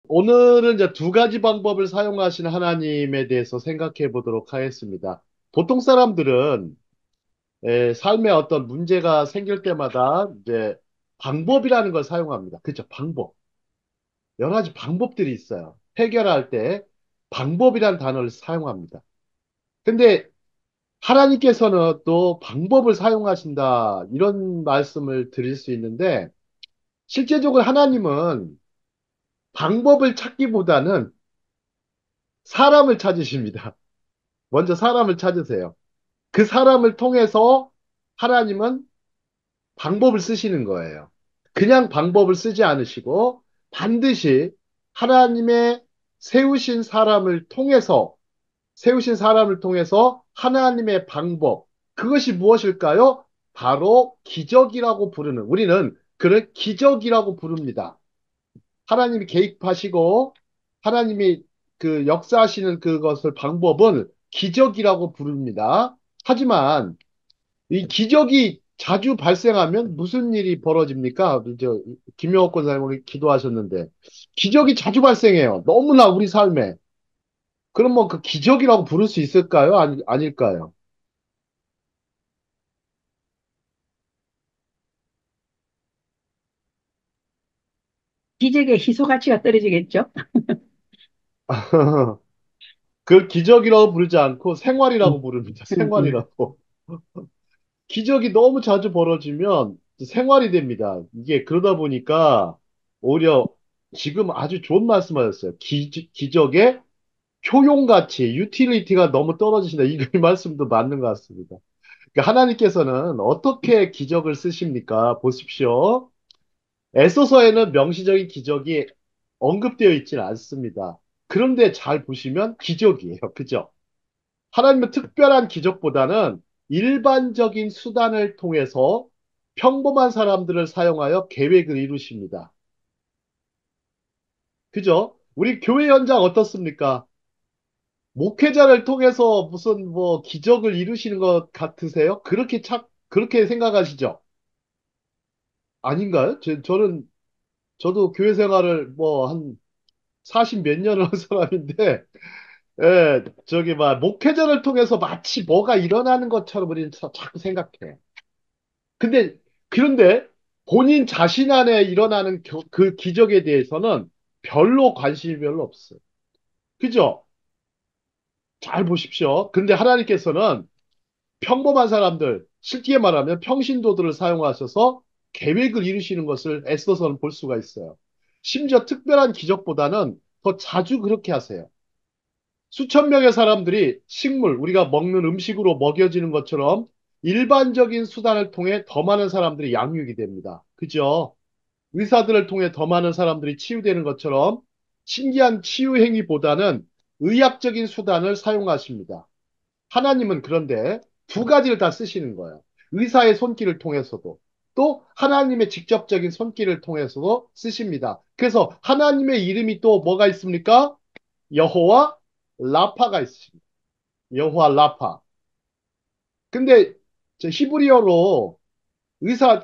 오늘은 이제 두 가지 방법을 사용하신 하나님에 대해서 생각해 보도록 하겠습니다. 보통 사람들은 삶에 어떤 문제가 생길 때마다 이제 방법이라는 걸 사용합니다. 그렇죠? 방법. 여러 가지 방법들이 있어요. 해결할 때 방법이라는 단어를 사용합니다. 근데 하나님께서는 또 방법을 사용하신다. 이런 말씀을 드릴 수 있는데 실제적으로 하나님은 방법을 찾기보다는 사람을 찾으십니다. 먼저 사람을 찾으세요. 그 사람을 통해서 하나님은 방법을 쓰시는 거예요. 그냥 방법을 쓰지 않으시고 반드시 하나님의 세우신 사람을 통해서 하나님의 방법, 그것이 무엇일까요? 바로 기적이라고 부르는, 우리는 그를 기적이라고 부릅니다. 하나님이 개입하시고 하나님이 그 역사하시는 그것을 방법은 기적이라고 부릅니다. 하지만 이 기적이 자주 발생하면 무슨 일이 벌어집니까? 저 김영옥 권사님이 기도하셨는데 기적이 자주 발생해요. 너무나 우리 삶에. 그럼 뭐 그 기적이라고 부를 수 있을까요? 아닐까요? 기적의 희소 가치가 떨어지겠죠? 그 기적이라고 부르지 않고 생활이라고 음, 부릅니다. 음. 생활이라고. 기적이 너무 자주 벌어지면 생활이 됩니다. 이게 그러다 보니까 오히려 지금 아주 좋은 말씀하셨어요. 기적의 효용가치, 유틸리티가 너무 떨어지신다. 이 말씀도 맞는 것 같습니다. 그러니까 하나님께서는 어떻게 기적을 쓰십니까? 보십시오. 에소서에는 명시적인 기적이 언급되어 있지는 않습니다. 그런데 잘 보시면 기적이에요. 그죠? 하나님은 특별한 기적보다는 일반적인 수단을 통해서 평범한 사람들을 사용하여 계획을 이루십니다. 그죠? 우리 교회 현장 어떻습니까? 목회자를 통해서 무슨 뭐 기적을 이루시는 것 같으세요? 그렇게 생각하시죠? 아닌가요? 저도 교회 생활을 뭐 한 40 몇 년을 한 사람인데, 저기 막 목회자를 통해서 마치 뭐가 일어나는 것처럼 우리는 자꾸 생각해. 근데 그런데 본인 자신 안에 일어나는 그 기적에 대해서는 별로 관심이 별로 없어요. 그죠? 잘 보십시오. 근데 하나님께서는 평범한 사람들, 쉽게 말하면 평신도들을 사용하셔서 계획을 이루시는 것을 애써서는 볼 수가 있어요. 심지어 특별한 기적보다는 더 자주 그렇게 하세요. 수천 명의 사람들이 식물, 우리가 먹는 음식으로 먹여지는 것처럼 일반적인 수단을 통해 더 많은 사람들이 양육이 됩니다. 그죠? 의사들을 통해 더 많은 사람들이 치유되는 것처럼 신기한 치유 행위보다는 의학적인 수단을 사용하십니다. 하나님은 그런데 두 가지를 다 쓰시는 거예요. 의사의 손길을 통해서도 또 하나님의 직접적인 손길을 통해서도 쓰십니다. 그래서 하나님의 이름이 또 뭐가 있습니까? 여호와 라파가 있습니다. 여호와 라파. 근데 저 히브리어로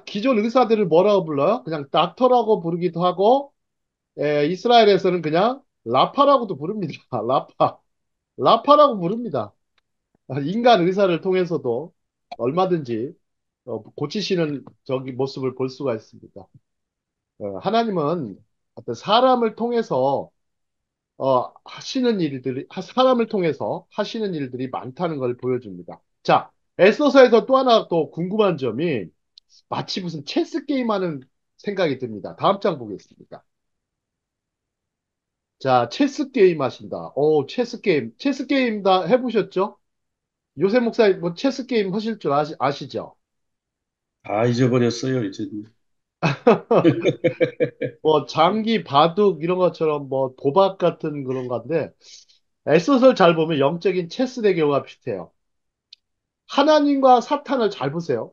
기존 의사들을 뭐라고 불러요? 그냥 닥터라고 부르기도 하고, 이스라엘에서는 그냥 라파라고도 부릅니다. 라파. 라파라고 부릅니다. 인간 의사를 통해서도 얼마든지 고치시는 저기 모습을 볼 수가 있습니다. 하나님은 어떤 사람을 통해서 사람을 통해서 하시는 일들이 많다는 걸 보여줍니다. 자, 에스더서에서 또 하나 또 궁금한 점이 마치 무슨 체스 게임 하는 생각이 듭니다. 다음 장 보겠습니다. 자, 체스 게임 하신다. 오, 체스 게임. 체스 게임 다 해보셨죠? 요새 목사님 뭐 체스 게임 하실 줄 아시죠? 다 잊어버렸어요, 이제. 뭐 장기, 바둑 이런 것처럼 뭐 도박 같은 그런 건데 에스더서를 잘 보면 영적인 체스 대결과 비슷해요. 하나님과 사탄을 잘 보세요.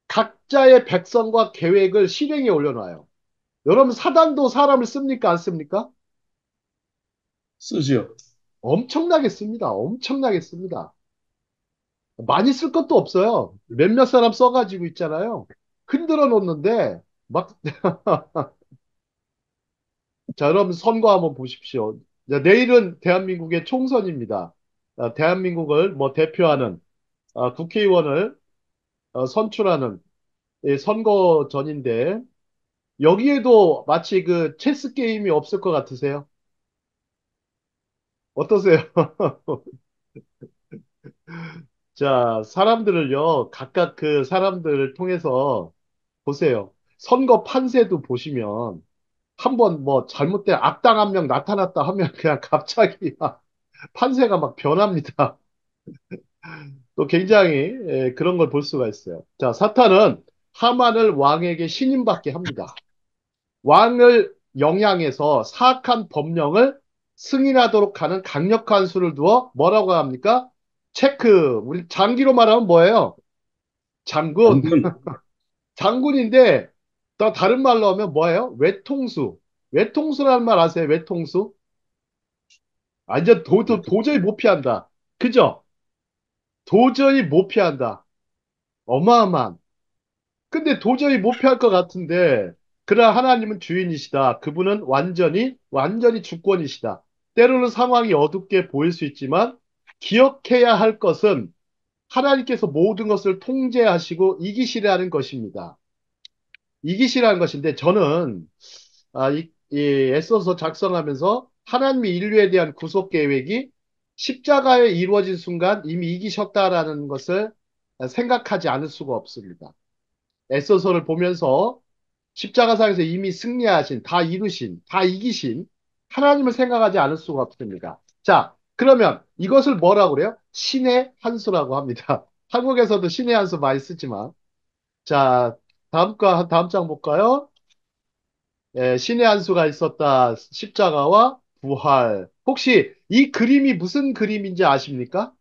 각자의 백성과 계획을 실행에 올려놔요. 여러분, 사단도 사람을 씁니까? 안 씁니까? 쓰죠. 엄청나게 씁니다. 엄청나게 씁니다. 많이 쓸 것도 없어요. 몇몇 사람 써가지고 있잖아요. 흔들어 놓는데, 막, 자, 여러분 선거 한번 보십시오. 자, 내일은 대한민국의 총선입니다. 대한민국을 뭐 대표하는 국회의원을 선출하는 선거전인데 여기에도 마치 그 체스 게임이 없을 것 같으세요? 어떠세요? 자, 사람들을요, 각각 그 사람들을 통해서 보세요. 선거 판세도 보시면 한번 뭐 잘못된 악당 한 명 나타났다 하면 그냥 갑자기 막 판세가 막 변합니다. 또 굉장히 그런 걸 볼 수가 있어요. 자, 사탄은 하만을 왕에게 신임받게 합니다. 왕을 영향해서 사악한 법령을 승인하도록 하는 강력한 수를 두어 뭐라고 합니까? 체크. 우리 장기로 말하면 뭐예요? 장군. 장군, 장군인데 또 다른 말로 하면 뭐예요? 외통수. 외통수라는 말 아세요? 외통수? 완전 도저히 못 피한다. 그죠? 도저히 못 피한다. 어마어마한. 근데 도저히 못 피할 것 같은데, 그러나 하나님은 주인이시다. 그분은 완전히 주권이시다. 때로는 상황이 어둡게 보일 수 있지만, 기억해야 할 것은 하나님께서 모든 것을 통제하시고 이기시라는 것입니다. 이기시라는 것인데, 저는, 이 애써서 작성하면서 하나님의 인류에 대한 구속 계획이 십자가에 이루어진 순간 이미 이기셨다라는 것을 생각하지 않을 수가 없습니다. 에서서를 보면서 십자가상에서 이미 승리하신, 다 이루신, 다 이기신 하나님을 생각하지 않을 수가 없습니다. 자, 그러면 이것을 뭐라고 그래요? 신의 한 수라고 합니다. 한국에서도 신의 한 수 많이 쓰지만. 자, 다음 장 볼까요? 신의 한 수가 있었다. 십자가와 부활. 혹시 이 그림이 무슨 그림인지 아십니까?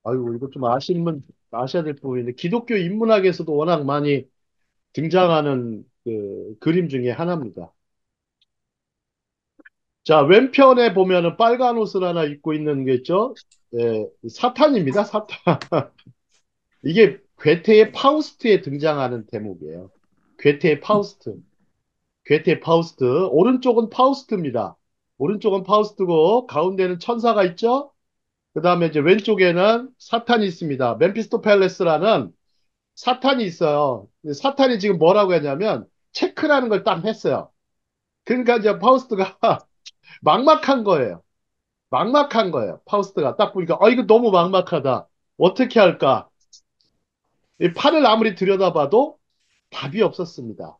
아이고, 이거 좀 아시면 아셔야 될 부분인데, 기독교 인문학에서도 워낙 많이 등장하는 그 그림 중에 하나입니다. 자, 왼편에 보면은 빨간 옷을 하나 입고 있는 게 있죠? 사탄입니다, 사탄. 이게 괴테의 파우스트에 등장하는 대목이에요. 괴테의 파우스트. 괴테의 파우스트. 오른쪽은 파우스트입니다. 오른쪽은 파우스트고, 가운데는 천사가 있죠? 그 다음에 이제 왼쪽에는 사탄이 있습니다. 멤피스토펠레스라는 사탄이 있어요. 사탄이 지금 뭐라고 했냐면, 체크라는 걸 딱 했어요. 그러니까 이제 파우스트가 막막한 거예요. 막막한 거예요. 파우스트가 딱 보니까 이거 너무 막막하다. 어떻게 할까? 이 판을 아무리 들여다봐도 답이 없었습니다.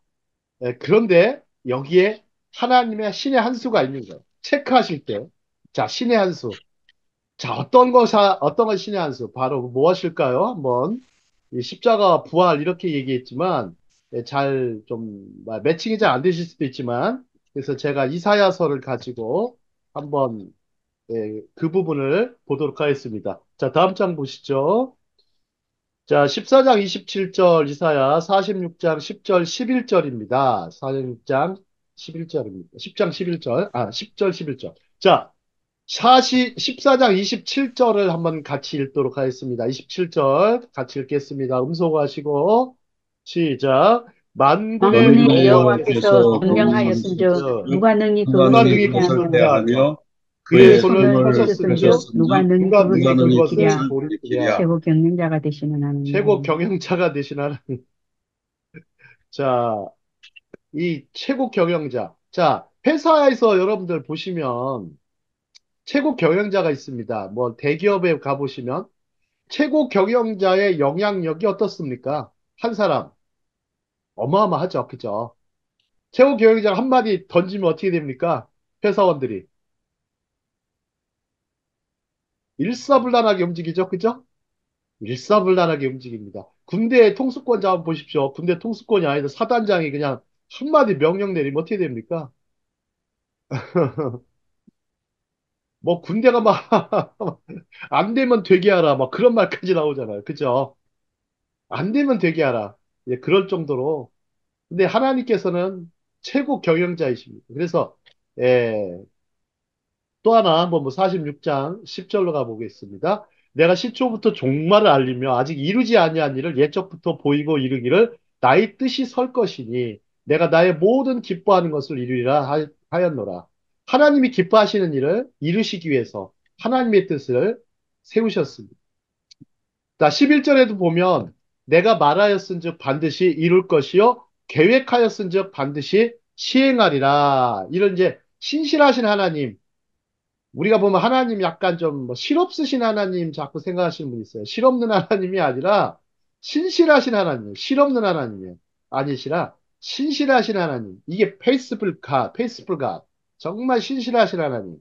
그런데 여기에 하나님의 신의 한 수가 있는 거예요. 체크하실 때. 자, 신의 한 수. 자, 어떤 건 신의 한 수. 바로 무엇일까요? 한번 이 십자가와 부활 이렇게 얘기했지만 잘 좀 매칭이 잘 안 되실 수도 있지만 그래서 제가 이사야서를 가지고 한번 그 부분을 보도록 하겠습니다. 자, 다음 장 보시죠. 자, 14장 27절 이사야, 46장 10절 11절입니다. 46장 11절입니다. 10장 11절, 10절 11절. 자, 14장 27절을 한번 같이 읽도록 하겠습니다. 27절 같이 읽겠습니다. 음소거하시고 시작. 만군의 만군의 만군의 여호와께서 여호와께서 여호와께서 명령하였은즉 명령하신즉 경고하셨은즉 누가 능히 누가 그것을 누가 능히 능히 대체하며 그것을 그것을 대하며 대하며 그의 그의 그의 손을 손을 손을 펴셨은즉 펴셨은즉 누가 펴셨은즉 능히 누가 누가 능히 그것을 능히 그것을 돌이키랴. 그것을 돌이키랴. 돌이키랴. 최고 경영자가 되시는 최고 하나님. 경영자가 되신 하나님. 자, 이 최고 경영자. 자, 회사에서 여러분들 보시면 최고 경영자가 있습니다. 뭐 대기업에 가보시면 최고 경영자의 영향력이 어떻습니까? 한 사람. 어마어마하죠. 그죠? 최고 경영자가 한마디 던지면 어떻게 됩니까? 회사원들이. 일사불란하게 움직이죠. 그죠? 일사불란하게 움직입니다. 군대 통수권자 한번 보십시오. 군대 통수권이 아니라 사단장이 그냥 한마디 명령 내리면 어떻게 됩니까? 뭐 군대가 막 안 되면 되게 하라 막 그런 말까지 나오잖아요. 그죠? 안 되면 되게 하라. 예, 그럴 정도로. 근데 하나님께서는 최고 경영자이십니다. 그래서 또 하나 한번 뭐 46장 10절로 가보겠습니다. 내가 시초부터 종말을 알리며 아직 이루지 아니한 일을 예적부터 보이고 이르기를 나의 뜻이 설 것이니 내가 나의 모든 기뻐하는 것을 이루리라 하였노라. 하나님이 기뻐하시는 일을 이루시기 위해서 하나님의 뜻을 세우셨습니다. 자, 11절에도 보면 내가 말하였은즉 반드시 이룰 것이요 계획하였은즉 반드시 시행하리라. 이런 이제 신실하신 하나님, 우리가 보면 하나님 약간 좀뭐 실없으신 하나님 자꾸 생각하시는 분 있어요. 실없는 하나님이 아니라 신실하신 하나님, 실없는 하나님이 아니시라 신실하신 하나님. 이게 페이스풀 갓. 정말 신실하신 하나님.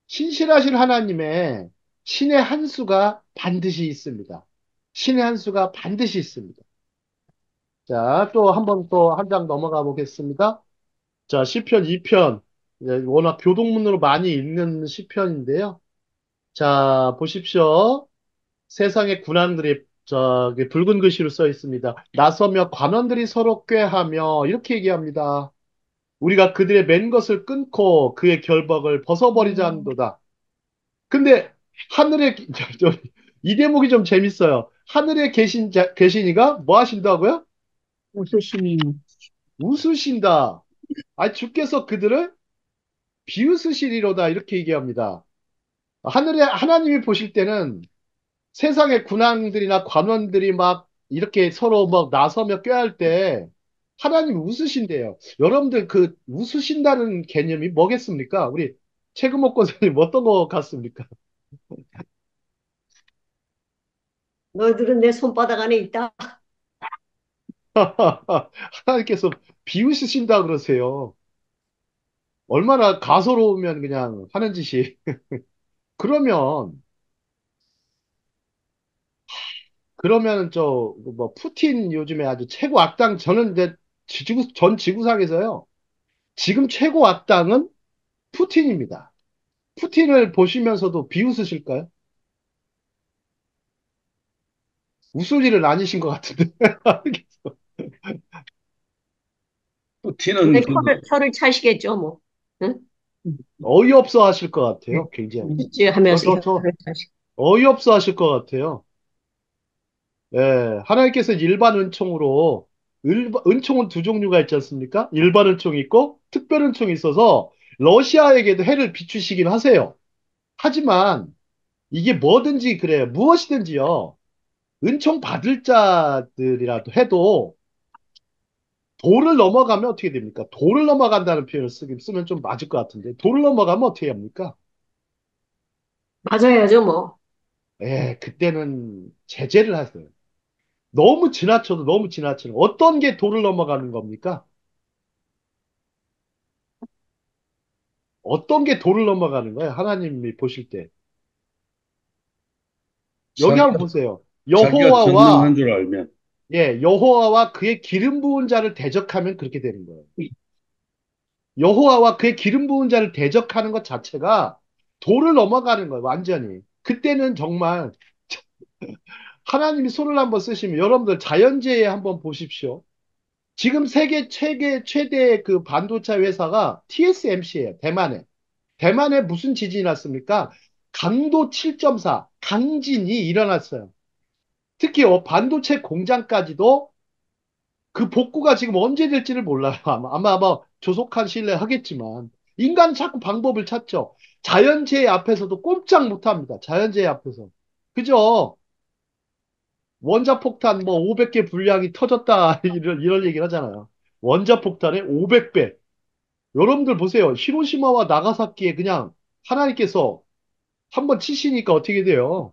신실하신 하나님의 신의 한 수가 반드시 있습니다. 신의 한 수가 반드시 있습니다. 자, 또 한 번 또 한 장 넘어가 보겠습니다. 자, 시편 2편. 워낙 교동문으로 많이 읽는 시편인데요. 자, 보십시오. 세상의 군왕들이 저기 붉은 글씨로 써 있습니다. 나서며 관원들이 서로 꾀하며 이렇게 얘기합니다. 우리가 그들의 맨 것을 끊고 그의 결박을 벗어버리자 한도다. 근데 하늘에 이 대목이 좀 재밌어요. 하늘에 계시니가 뭐 하신다고요? 웃으시니. 웃으신다. 아, 주께서 그들을 비웃으시리로다 이렇게 얘기합니다. 하늘에 하나님이 보실 때는 세상의 군왕들이나 관원들이 막 이렇게 서로 막 나서며 꾀할 때 하나님 웃으신대요. 여러분들 그 웃으신다는 개념이 뭐겠습니까? 우리 최금옥 권사님 어떤 거 같습니까? 너희들은 내 손바닥 안에 있다. 하나님께서 비웃으신다 그러세요. 얼마나 가소로우면 그냥 하는 짓이. 그러면, 그러면 저, 뭐, 푸틴 요즘에 아주 최고 악당, 저는 이제 전 지구상에서요. 지금 최고 악당은 푸틴입니다. 푸틴을 보시면서도 비웃으실까요? 웃을 일은 아니신 것 같은데. 푸틴은 근데 그 혀를 차시겠죠, 뭐. 응? 어이없어 하실 것 같아요, 굉장히. 찌 하면서 저, 혀를 차시. 어이없어 하실 것 같아요. 예, 하나님께서 일반 은총으로, 은총은 두 종류가 있지 않습니까? 일반 은총이 있고, 특별 은총이 있어서, 러시아에게도 해를 비추시긴 하세요. 하지만, 이게 뭐든지 그래요. 무엇이든지요. 은총 받을 자들이라도 해도, 도를 넘어가면 어떻게 됩니까? 도를 넘어간다는 표현을 쓰면 좀 맞을 것 같은데, 도를 넘어가면 어떻게 합니까? 맞아야죠, 뭐. 그때는 제재를 하세요. 너무 지나쳐도 너무 지나치는, 어떤 게 도를 넘어가는 겁니까? 어떤 게 도를 넘어가는 거예요? 하나님이 보실 때. 여기 한번 자기가 보세요. 자기가 전능한 여호와와, 줄 알면 여호와와 그의 기름 부은 자를 대적하면 그렇게 되는 거예요. 여호와와 그의 기름 부은 자를 대적하는 것 자체가 도를 넘어가는 거예요. 완전히. 그때는 정말 하나님이 손을 한번 쓰시면 여러분들 자연재해 한번 보십시오. 지금 세계 최대 그 반도체 회사가 TSMC예요. 대만에. 대만에 무슨 지진이 났습니까? 강도 7.4 강진이 일어났어요. 특히 반도체 공장까지도 그 복구가 지금 언제 될지를 몰라요. 아마 조속한 시일내에 하겠지만 인간은 자꾸 방법을 찾죠. 자연재해 앞에서도 꼼짝 못합니다. 자연재해 앞에서. 그죠? 원자폭탄 뭐 500개 분량이 터졌다 이런 얘기를 하잖아요. 원자폭탄의 500배. 여러분들 보세요. 히로시마와 나가사키에 그냥 하나님께서 한번 치시니까 어떻게 돼요?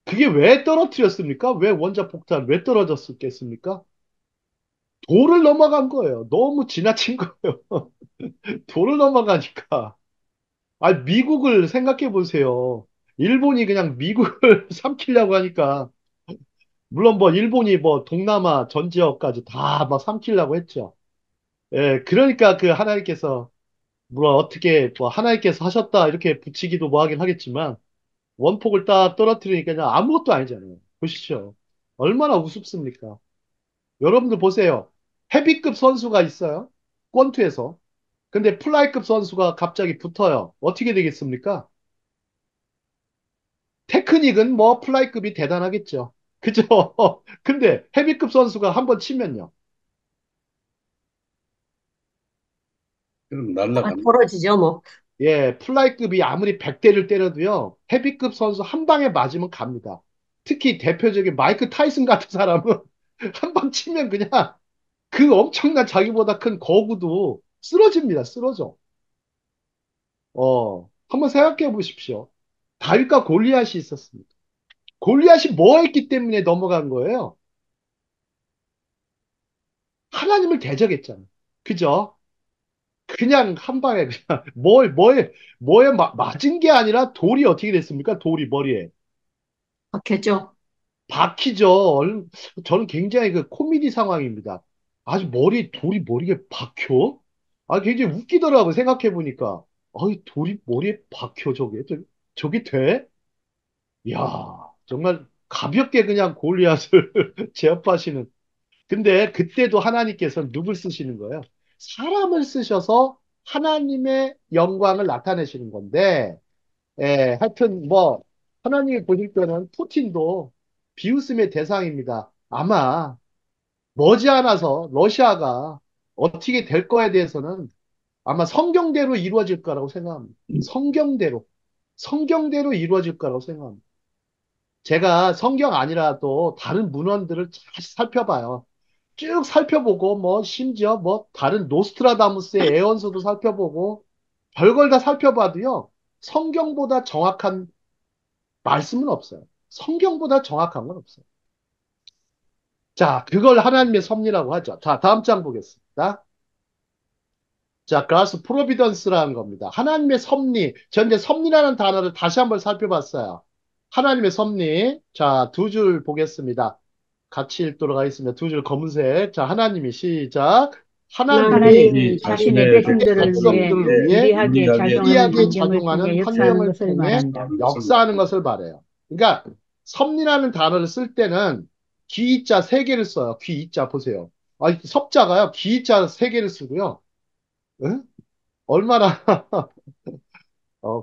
그게 왜 떨어뜨렸습니까? 왜 원자폭탄 왜 떨어졌겠습니까? 도를 넘어간 거예요. 너무 지나친 거예요. 도를 넘어가니까. 아, 미국을 생각해 보세요. 일본이 그냥 미국을 삼키려고 하니까. 물론 뭐 일본이 뭐 동남아 전 지역까지 다 막 삼키려고 했죠. 그러니까 그 하나님께서 물론 어떻게 뭐 하나님께서 하셨다 이렇게 붙이기도 뭐 하긴 하겠지만 원폭을 딱 떨어뜨리니까 그냥 아무것도 아니잖아요. 보시죠. 얼마나 우습습니까? 여러분들 보세요. 헤비급 선수가 있어요. 권투에서. 근데 플라이급 선수가 갑자기 붙어요. 어떻게 되겠습니까? 테크닉은 뭐 플라이급이 대단하겠죠. 그죠? 근데 헤비급 선수가 한번 치면요. 그럼 다 날라갑니다. 벌어지죠, 뭐. 예, 플라이급이 아무리 100대를 때려도요. 헤비급 선수 한 방에 맞으면 갑니다. 특히 대표적인 마이크 타이슨 같은 사람은 한 방 치면 그냥 그 엄청난 자기보다 큰 거구도 쓰러집니다. 쓰러져. 한번 생각해 보십시오. 다윗과 골리앗이 있었습니다. 골리앗이 뭐 했기 때문에 넘어간 거예요? 하나님을 대적했잖아요. 그죠? 그냥 한 방에 그냥 뭐에 맞은 게 아니라 돌이 어떻게 됐습니까? 돌이 머리에 박혔죠. 박히죠. 저는 굉장히 그 코미디 상황입니다. 아주 돌이 머리에 박혀? 아, 굉장히 웃기더라고 생각해 보니까. 아이, 돌이 머리에 박혀 저게 돼? 이야, 정말 가볍게 그냥 골리앗을 제압하시는. 근데 그때도 하나님께서 누굴 쓰시는 거예요? 사람을 쓰셔서 하나님의 영광을 나타내시는 건데, 하여튼 뭐 하나님이 보실 때는 푸틴도 비웃음의 대상입니다. 아마 머지않아서 러시아가 어떻게 될 거에 대해서는 아마 성경대로 이루어질 거라고 생각합니다. 성경대로 이루어질 거라고 생각합니다. 제가 성경 아니라도 다른 문헌들을 잘 살펴봐요. 쭉 살펴보고 뭐 심지어 뭐 다른 노스트라다무스의 예언서도 살펴보고 별걸 다 살펴봐도요. 성경보다 정확한 말씀은 없어요. 성경보다 정확한 건 없어요. 자, 그걸 하나님의 섭리라고 하죠. 자, 다음 장 보겠습니다. 자, God's Providence라는 겁니다. 하나님의 섭리. 전 이제 섭리라는 단어를 다시 한번 살펴봤어요. 하나님의 섭리. 자, 두 줄 보겠습니다. 같이 읽도록 하겠습니다. 두 줄 검은색. 자, 하나님이 시작. 하나님이 하나님이 하나님이 자신의 자신의 자신의 백성들을 백성들을 위해 백성들을 위해 위해 유리하게 유리하게 작용하는 유리하게 환경을 작용하는 통해 역사하는 환경을 것을 통해 말한다. 역사하는 것을 역사하는 말합니다. 것을 말해요. 그러니까 섭리라는 단어를 쓸 때는 기이자 세 개를 써요. 기이자 보세요. 아, 섭자가요. 기이자 세 개를 쓰고요. 응? 얼마나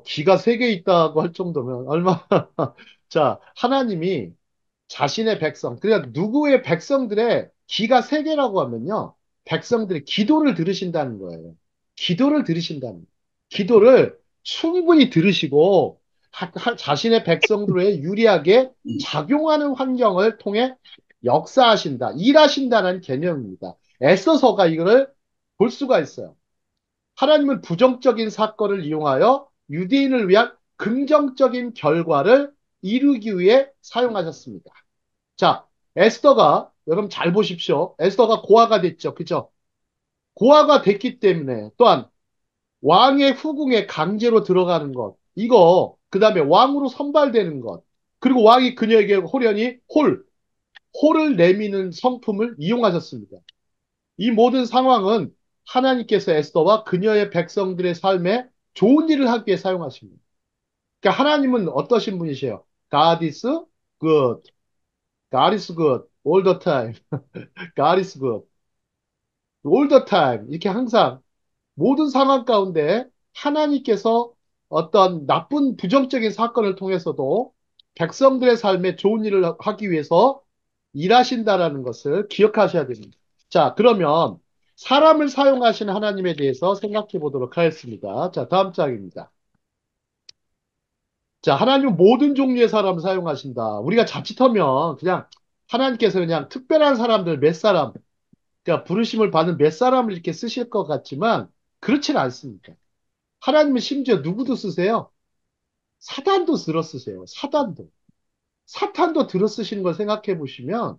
기가 세 개 있다고 할 정도면 얼마 자, 하나님이 자신의 백성, 그러니까 누구의 백성들의 기가 세 개라고 하면요. 백성들의 기도를 들으신다는 거예요. 기도를 들으신다는 거예요. 기도를 충분히 들으시고 자신의 백성들에 유리하게 작용하는 환경을 통해 역사하신다, 일하신다는 개념입니다. 애써서가 이거를 볼 수가 있어요. 하나님은 부정적인 사건을 이용하여 유대인을 위한 긍정적인 결과를 이루기 위해 사용하셨습니다. 자, 에스더가, 여러분 잘 보십시오. 에스더가 고아가 됐죠. 그죠? 고아가 됐기 때문에 또한 왕의 후궁에 강제로 들어가는 것, 그 다음에 왕으로 선발되는 것, 그리고 왕이 그녀에게 호련히 홀을 내미는 성품을 이용하셨습니다. 이 모든 상황은 하나님께서 에스더와 그녀의 백성들의 삶에 좋은 일을 하기 위해 사용하십니다. 그러니까 하나님은 어떠신 분이세요? God is good. God is good. All the time. God is good. All the time. 이렇게 항상 모든 상황 가운데 하나님께서 어떤 나쁜 부정적인 사건을 통해서도 백성들의 삶에 좋은 일을 하기 위해서 일하신다라는 것을 기억하셔야 됩니다. 자, 그러면 사람을 사용하신 하나님에 대해서 생각해 보도록 하겠습니다. 자, 다음 장입니다. 자, 하나님은 모든 종류의 사람을 사용하신다. 우리가 자칫하면 그냥 하나님께서 그냥 특별한 사람들 몇 사람, 그러니까 부르심을 받은 몇 사람을 이렇게 쓰실 것 같지만 그렇지는 않습니다. 하나님은 심지어 누구도 쓰세요? 사단도 들어 쓰세요. 사단도. 사탄도 들어 쓰시는 걸 생각해 보시면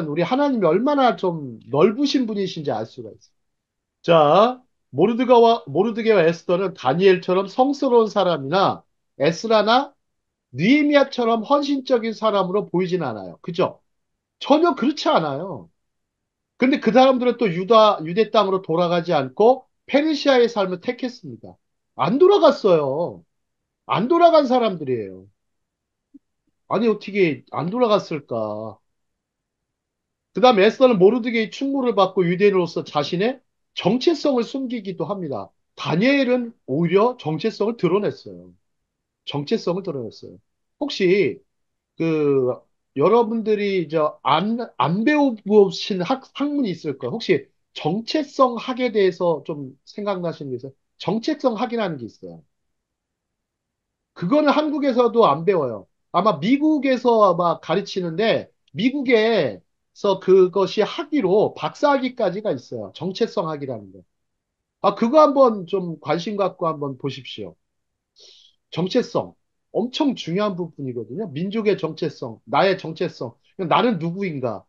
우리 하나님이 얼마나 좀 넓으신 분이신지 알 수가 있어요. 자, 모르드게와 에스더는 다니엘처럼 성스러운 사람이나 에스라나 느헤미야처럼 헌신적인 사람으로 보이진 않아요. 그죠? 전혀 그렇지 않아요. 근데 그 사람들은 또 유대 땅으로 돌아가지 않고 페르시아의 삶을 택했습니다. 안 돌아갔어요. 안 돌아간 사람들이에요. 아니, 어떻게 안 돌아갔을까? 그 다음에 에스더는 모르드게의 충고를 받고 유대인으로서 자신의 정체성을 숨기기도 합니다. 다니엘은 오히려 정체성을 드러냈어요. 정체성을 드러냈어요. 혹시 그 여러분들이 안 배워보신 학문이 있을 거예요. 혹시 정체성 학에 대해서 좀 생각나시는 게 있어요? 정체성 학이라는 게 있어요. 그거는 한국에서도 안 배워요. 아마 미국에서 아마 가르치는데 미국에서 그것이 학위로 박사학위까지가 있어요. 정체성 학이라는 거. 그거 한번 좀 관심 갖고 한번 보십시오. 정체성. 엄청 중요한 부분이거든요. 민족의 정체성, 나의 정체성. 나는 누구인가?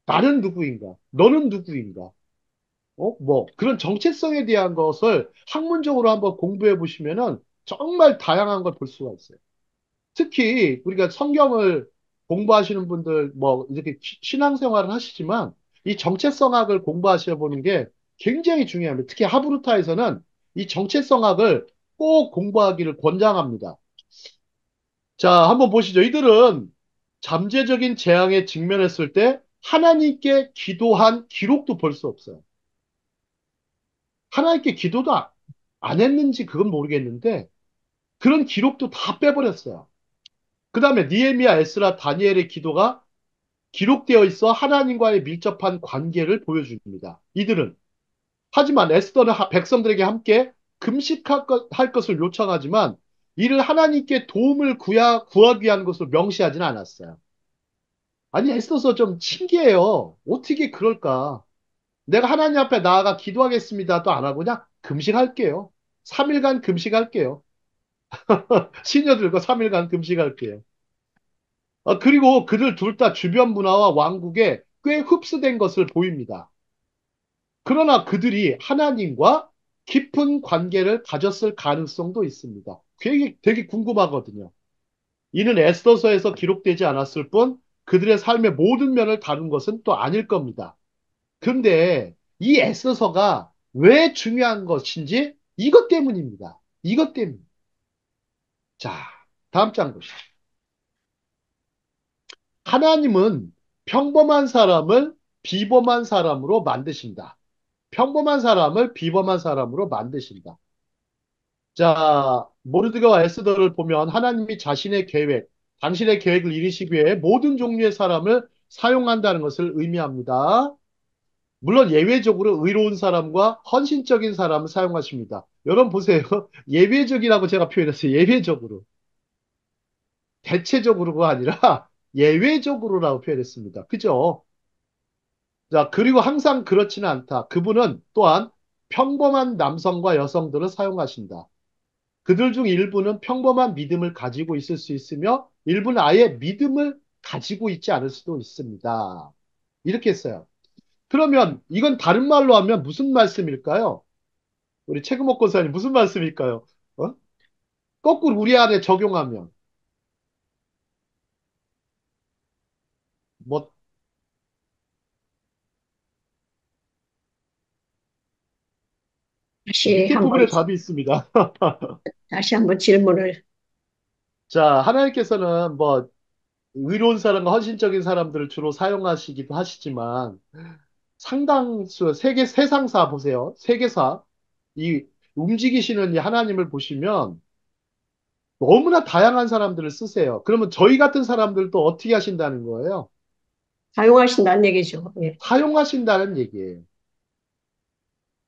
나는 누구인가? 너는 누구인가? 그런 정체성에 대한 것을 학문적으로 한번 공부해 보시면은 정말 다양한 걸 볼 수가 있어요. 특히 우리가 성경을 공부하시는 분들, 이렇게 신앙생활을 하시지만 이 정체성학을 공부하셔 보는 게 굉장히 중요합니다. 특히 하브루타에서는 이 정체성학을 꼭 공부하기를 권장합니다. 자, 한번 보시죠. 이들은 잠재적인 재앙에 직면했을 때 하나님께 기도한 기록도 볼 수 없어요. 하나님께 기도도 안 했는지 그건 모르겠는데 그런 기록도 다 빼버렸어요. 그 다음에 니에미야, 에스라, 다니엘의 기도가 기록되어 있어 하나님과의 밀접한 관계를 보여줍니다. 이들은. 하지만 에스더는 백성들에게 함께 금식할 것을 요청하지만 이를 하나님께 도움을 구하기 위한 것으로 명시하지는 않았어요. 아니, 에스더서 좀 신기해요. 어떻게 그럴까? 내가 하나님 앞에 나아가 기도하겠습니다도 안 하고 그냥 금식할게요. 3일간 금식할게요. 시녀 들고 3일간 금식할게요. 그리고 그들 둘 다 주변 문화와 왕국에 꽤 흡수된 것을 보입니다. 그러나 그들이 하나님과 깊은 관계를 가졌을 가능성도 있습니다. 되게 궁금하거든요. 이는 에스더서에서 기록되지 않았을 뿐 그들의 삶의 모든 면을 다룬 것은 또 아닐 겁니다. 그런데 이 에스더서가 왜 중요한 것인지 이것 때문입니다. 이것 때문. 자, 다음 장 보시죠. 하나님은 평범한 사람을 비범한 사람으로 만드신다. 평범한 사람을 비범한 사람으로 만드신다. 자, 모르드가와 에스더를 보면 하나님이 자신의 계획, 당신의 계획을 이루시기 위해 모든 종류의 사람을 사용한다는 것을 의미합니다. 물론 예외적으로 의로운 사람과 헌신적인 사람을 사용하십니다. 여러분 보세요. 예외적이라고 제가 표현했어요. 예외적으로. 대체적으로가 아니라 예외적으로라고 표현했습니다. 그죠? 자, 그리고 항상 그렇지는 않다. 그분은 또한 평범한 남성과 여성들을 사용하신다. 그들 중 일부는 평범한 믿음을 가지고 있을 수 있으며 일부는 아예 믿음을 가지고 있지 않을 수도 있습니다. 이렇게 했어요. 그러면 이건 다른 말로 하면 무슨 말씀일까요? 우리 최금옥 권사님 무슨 말씀일까요? 어? 거꾸로 우리 안에 적용하면 뭐 다시 밑에 한번, 부분에 답이 있습니다. 다시 한번 질문을. 자, 하나님께서는 의로운 사람과 헌신적인 사람들을 주로 사용하시기도 하시지만 상당수 세상사 보세요. 세계사 이 움직이시는 이 하나님을 보시면 너무나 다양한 사람들을 쓰세요. 그러면 저희 같은 사람들도 어떻게 하신다는 거예요? 사용하신다는 얘기죠. 예. 사용하신다는 얘기예요.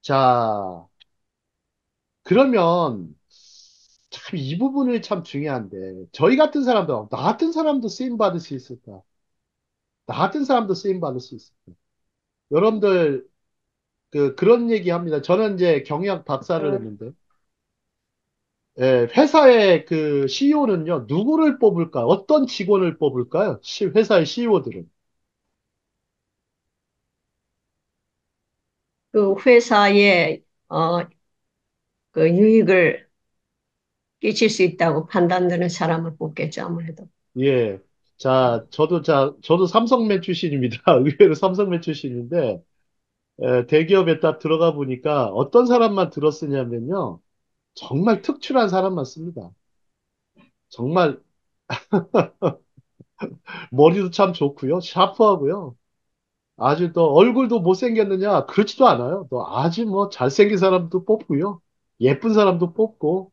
자, 그러면 참 이 부분이 참 중요한데 저희 같은 사람도 나 같은 사람도 쓰임 받을 수 있을까? 나 같은 사람도 쓰임 받을 수 있을까? 여러분들 그런 얘기 합니다. 저는 이제 경영학 박사를 했는데 회사의 그 CEO는요, 누구를 뽑을까? 어떤 직원을 뽑을까요? 회사의 CEO들은. 그 회사에, 그 유익을 끼칠 수 있다고 판단되는 사람을 뽑겠죠, 아무래도. 예. 저도 삼성맨 출신입니다. 의외로 삼성맨 출신인데, 대기업에 딱 들어가 보니까 어떤 사람만 들었으냐면요. 정말 특출한 사람만 씁니다. 정말 머리도 참 좋고요. 샤프하고요. 아주 또 얼굴도 못생겼느냐? 그렇지도 않아요. 또 아주 잘생긴 사람도 뽑고요. 예쁜 사람도 뽑고.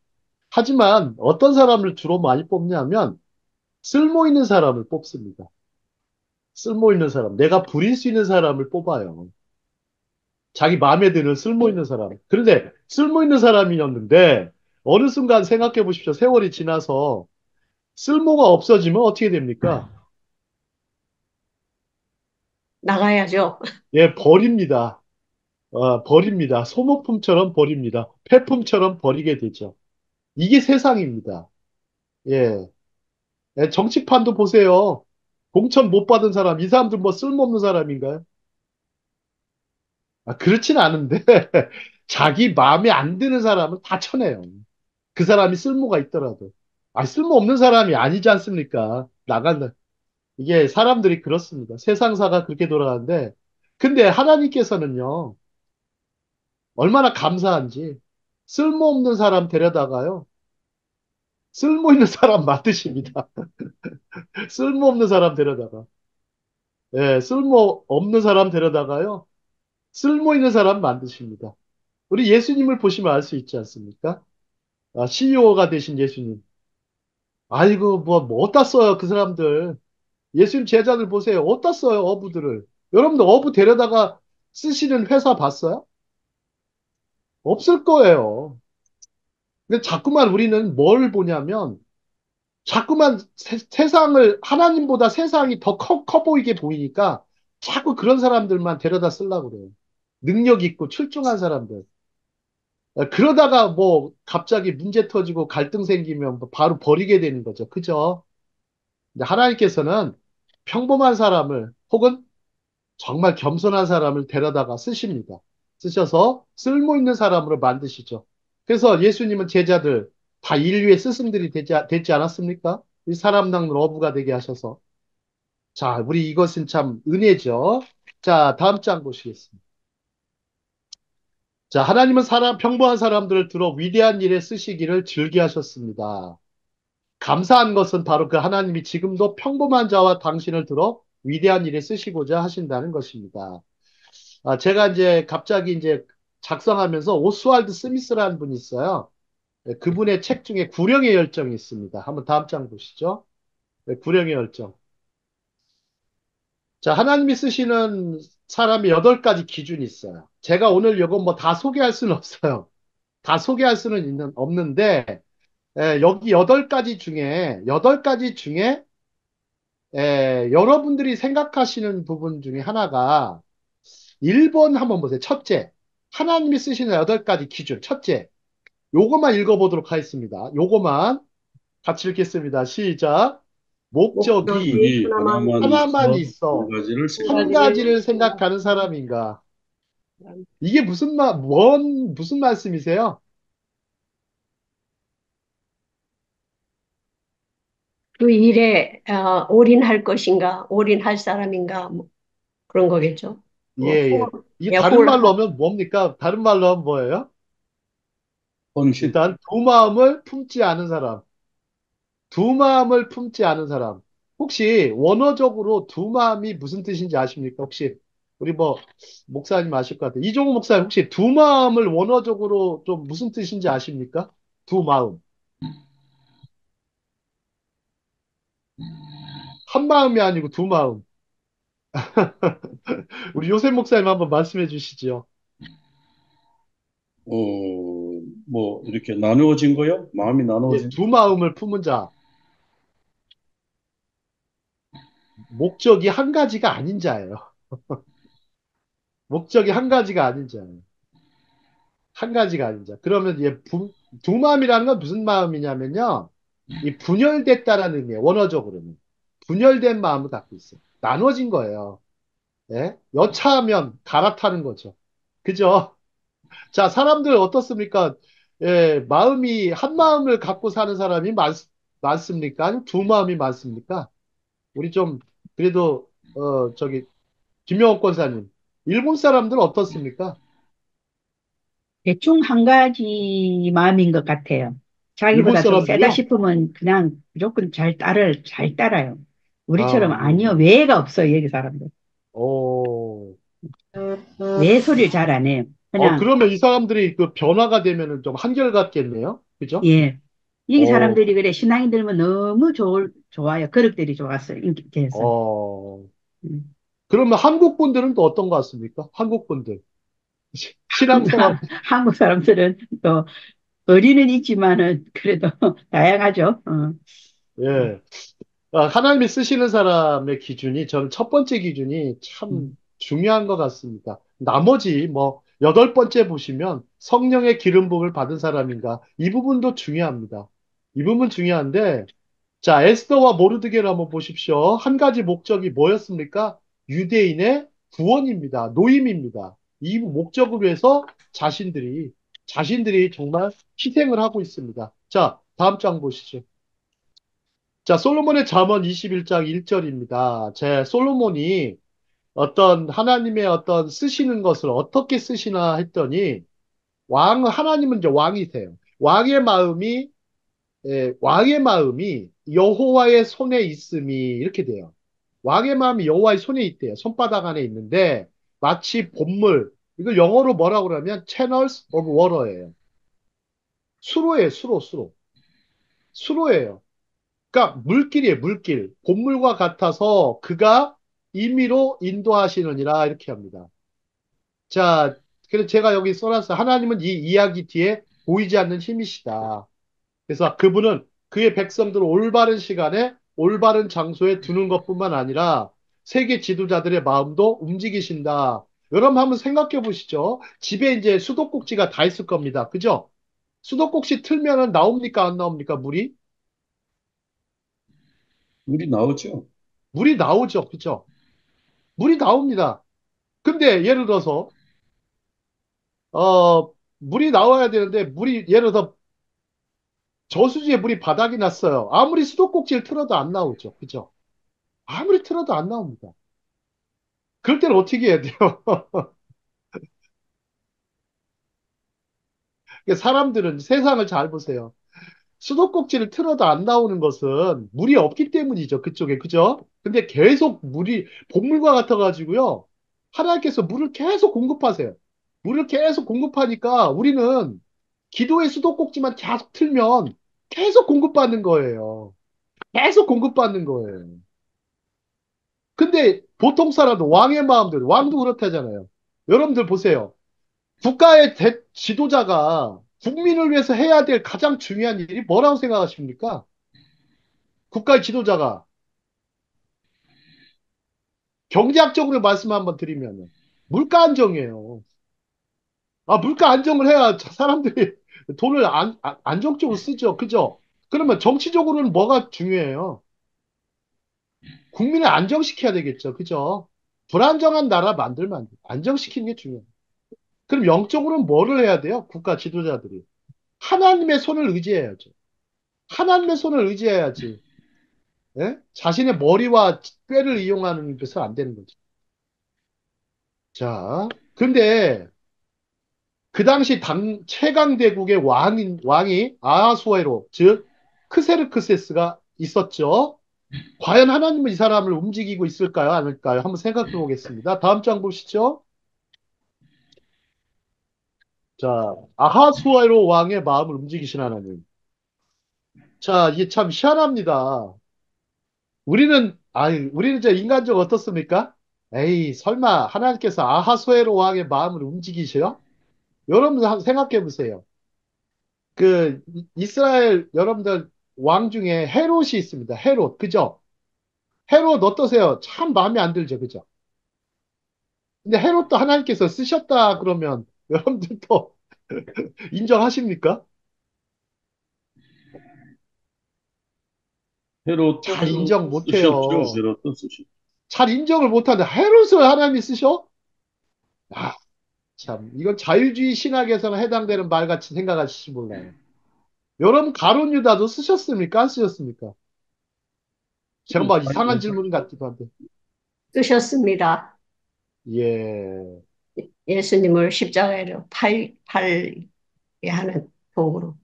하지만 어떤 사람을 주로 많이 뽑냐면 쓸모 있는 사람을 뽑습니다. 쓸모 있는 사람. 내가 부릴 수 있는 사람을 뽑아요. 자기 마음에 드는 쓸모 있는 사람. 그런데 쓸모 있는 사람이었는데 어느 순간 생각해 보십시오. 세월이 지나서 쓸모가 없어지면 어떻게 됩니까? 나가야죠. 예, 버립니다. 버립니다. 소모품처럼 버립니다. 폐품처럼 버리게 되죠. 이게 세상입니다. 예. 예, 정치판도 보세요. 공천 못 받은 사람, 이 사람들 뭐 쓸모없는 사람인가요? 그렇진 않은데, 자기 마음에 안 드는 사람은 다 쳐내요. 그 사람이 쓸모가 있더라도. 쓸모없는 사람이 아니지 않습니까? 나간다. 이게 사람들이 그렇습니다. 세상사가 그렇게 돌아가는데, 근데 하나님께서는요, 얼마나 감사한지, 쓸모없는 사람 데려다가요, 쓸모 있는 사람 만드십니다. 쓸모없는 사람 데려다가. 예, 쓸모없는 사람 데려다가요, 쓸모 있는 사람 만드십니다. 우리 예수님을 보시면 알 수 있지 않습니까? CEO가 되신 예수님. 아이고, 뭐 어디다 써요, 그 사람들. 예수님 제자들 보세요. 어디다 써요, 어부들을. 여러분들 어부 데려다가 쓰시는 회사 봤어요? 없을 거예요. 근데 자꾸만 우리는 뭘 보냐면, 자꾸만 세상을, 하나님보다 세상이 더 커 보이게 보이니까, 자꾸 그런 사람들만 데려다 쓰려고 그래요. 능력 있고 출중한 사람들. 그러다가 뭐 갑자기 문제 터지고 갈등 생기면 뭐 바로 버리게 되는 거죠. 그죠? 근데 하나님께서는 평범한 사람을 혹은 정말 겸손한 사람을 데려다가 쓰십니다. 쓰셔서 쓸모 있는 사람으로 만드시죠. 그래서 예수님은 제자들 다 인류의 스승들이 되지 않았습니까? 이 사람 낚는 어부가 되게 하셔서. 자, 우리 이것은 참 은혜죠. 자, 다음 장 보시겠습니다. 자, 하나님은 평범한 사람들을 들어 위대한 일에 쓰시기를 즐겨하셨습니다. 감사한 것은 바로 그 하나님이 지금도 평범한 자와 당신을 들어 위대한 일에 쓰시고자 하신다는 것입니다. 제가 이제 갑자기 이제 작성하면서 오스왈드 스미스라는 분이 있어요. 네, 그분의 책 중에 구령의 열정이 있습니다. 한번 다음 장 보시죠. 네, 구령의 열정. 자, 하나님이 쓰시는 사람이 8가지 기준이 있어요. 제가 오늘 이거 뭐 다 소개할 수는 없어요. 다 소개할 수는 없는데, 여기 8가지 중에 여러분들이 생각하시는 부분 중에 하나가 1번 한번 보세요. 첫째, 하나님이 쓰시는 8가지 기준. 첫째, 요것만 읽어보도록 하겠습니다. 요것만 같이 읽겠습니다. 시작. 목적이 목적이 목적이 하나만 하나만 하나만 있어 한 있어 가지를 한 한 생각하는 가지를 가지를 생각. 생각하는 사람인가? 이게 무슨 말씀이세요? 그 일에 올인할 것인가, 올인할 사람인가, 뭐 그런 거겠죠. 예, 뭐 예. 이게 다른 홀 말로 하면 뭡니까? 다른 말로 하면 뭐예요? 헌신. 일단 두 마음을 품지 않은 사람. 두 마음을 품지 않은 사람. 혹시 원어적으로 두 마음이 무슨 뜻인지 아십니까? 혹시 우리 뭐 목사님 아실 것 같아요. 이종호 목사님 혹시 두 마음을 원어적으로 좀 무슨 뜻인지 아십니까? 두 마음. 한 마음이 아니고 두 마음. 우리 요셉 목사님 한번 말씀해 주시죠. 뭐 이렇게 나누어진 거요? 마음이 예, 나누어진. 두 마음을 품은 자. 목적이 한 가지가 아닌 자예요. 목적이 한 가지가 아닌 자예요. 한 가지가 아닌 자. 그러면 두 마음이라는 건 무슨 마음이냐면요. 이 분열됐다라는 의미예요. 원어적으로는. 분열된 마음을 갖고 있어요. 나눠진 거예요. 예? 여차하면 갈아타는 거죠. 그죠? 자, 사람들 어떻습니까? 예, 한 마음을 갖고 사는 사람이 많습니까? 아니면 두 마음이 많습니까? 우리 좀, 그래도, 김영옥 권사님. 일본 사람들은 어떻습니까? 대충 한 가지 마음인 것 같아요. 일본 자기보다 더 세다 사람들이요? 싶으면 그냥 무조건 잘 따라요. 우리처럼 아, 아니요. 외가 없어요, 여기 사람들. 어, 외 소리를 잘 안 해요. 그냥, 그러면 이 사람들이 그 변화가 되면은 좀 한결같겠네요. 그죠? 예. 이 어, 사람들이 그래, 신앙이 들면 너무 좋아요. 그릇들이 좋았어요. 인기에서. 어. 음. 그러면 한국 분들은 또 어떤 것 같습니까? 한국 분들. 신앙생활, 한국 사람들은 또 어리는 있지만은 그래도 다양하죠. 음, 예. 하나님이 쓰시는 사람의 기준이 저는 첫 번째 기준이 참 음, 중요한 것 같습니다. 나머지 뭐 여덟 번째 보시면 성령의 기름 부음을 받은 사람인가 이 부분도 중요합니다. 이 부분 중요한데 자 에스더와 모르드게를 한번 보십시오. 한 가지 목적이 뭐였습니까? 유대인의 구원입니다. 노임입니다. 이 목적으로 해서 자신들이 정말 희생을 하고 있습니다. 자 다음 장 보시죠. 자, 솔로몬의 잠언 21장 1절입니다. 제 솔로몬이 어떤 하나님의 어떤 쓰시는 것을 어떻게 쓰시나 했더니 하나님은 이제 왕이세요. 왕의 마음이 여호와의 손에 있음이 이렇게 돼요. 왕의 마음이 여호와의 손에 있대요. 손바닥 안에 있는데 마치 봇물, 이걸 영어로 뭐라고 그러면 channels of water예요. 수로예요, 수로. 수로예요. 그러니까 물길이에요, 물길. 봇물과 같아서 그가 임의로 인도하시느니라 이렇게 합니다. 자, 그래서 제가 여기 써놨어요. 하나님은 이 이야기 뒤에 보이지 않는 힘이시다. 그래서 그분은 그의 백성들을 올바른 시간에 올바른 장소에 두는 것뿐만 아니라 세계 지도자들의 마음도 움직이신다. 여러분 한번 생각해 보시죠. 집에 이제 수도꼭지가 다 있을 겁니다. 그죠? 수도꼭지 틀면은 나옵니까? 안 나옵니까? 물이? 물이 나오죠. 물이 나오죠. 그죠? 물이 나옵니다. 근데 예를 들어서 물이 나와야 되는데 물이 예를 들어 저수지에 물이 바닥이 났어요. 아무리 수도꼭지를 틀어도 안 나오죠. 그죠? 아무리 틀어도 안 나옵니다. 그럴 때는 어떻게 해야 돼요? 사람들은 세상을 잘 보세요. 수도꼭지를 틀어도 안 나오는 것은 물이 없기 때문이죠. 그쪽에. 그죠? 근데 계속 물이 본물과 같아가지고요. 하나님께서 물을 계속 공급하세요. 물을 계속 공급하니까 우리는 기도의 수도꼭지만 계속 틀면 계속 공급받는 거예요. 계속 공급받는 거예요. 근데 보통 사람도 왕의 마음대로, 왕도 그렇다잖아요. 여러분들 보세요. 국가의 지도자가 국민을 위해서 해야 될 가장 중요한 일이 뭐라고 생각하십니까? 국가의 지도자가 경제학적으로 말씀 한번 드리면 물가 안정이에요. 물가 안정을 해야 사람들이 돈을 안정적으로 쓰죠. 그죠? 그러면 정치적으로는 뭐가 중요해요? 국민을 안정시켜야 되겠죠. 그죠? 불안정한 나라 만들면 안 돼. 안정시키는 게 중요해요. 그럼 영적으로는 뭐를 해야 돼요? 국가 지도자들이. 하나님의 손을 의지해야죠. 하나님의 손을 의지해야지. 예? 자신의 머리와 꾀를 이용하는 것은 안 되는 거죠. 자, 근데 그 당시 최강대국의 왕이 아하수에로, 즉 크세르크세스가 있었죠. 과연 하나님은 이 사람을 움직이고 있을까요? 아닐까요? 한번 생각해 보겠습니다. 다음 장 보시죠. 자, 아하수에로 왕의 마음을 움직이신 하나님. 자, 이게 참 희한합니다. 우리는 이제 인간적으로 어떻습니까? 에이, 설마 하나님께서 아하수에로 왕의 마음을 움직이셔요? 여러분 한번 생각해 보세요. 이스라엘 여러분들 왕 중에 헤롯이 있습니다. 헤롯, 그죠? 헤롯 어떠세요? 참 마음에 안 들죠, 그죠? 근데 헤롯도 하나님께서 쓰셨다 그러면 여러분들도 인정하십니까? 잘 헤롯도 인정 쓰셨죠. 못해요. 헤롯도 쓰셨죠. 잘 인정을 못하는데 헤롯을 하나님이 쓰셔? 아, 참, 이건 자유주의 신학에서는 해당되는 말같이 생각하실지 몰라요. 여러분 가룟 유다도 쓰셨습니까? 안 쓰셨습니까? 제가 막 이상한 질문 같기도 한데. 쓰셨습니다. 예. 예수님을 십자가에 팔게 하는 도구로.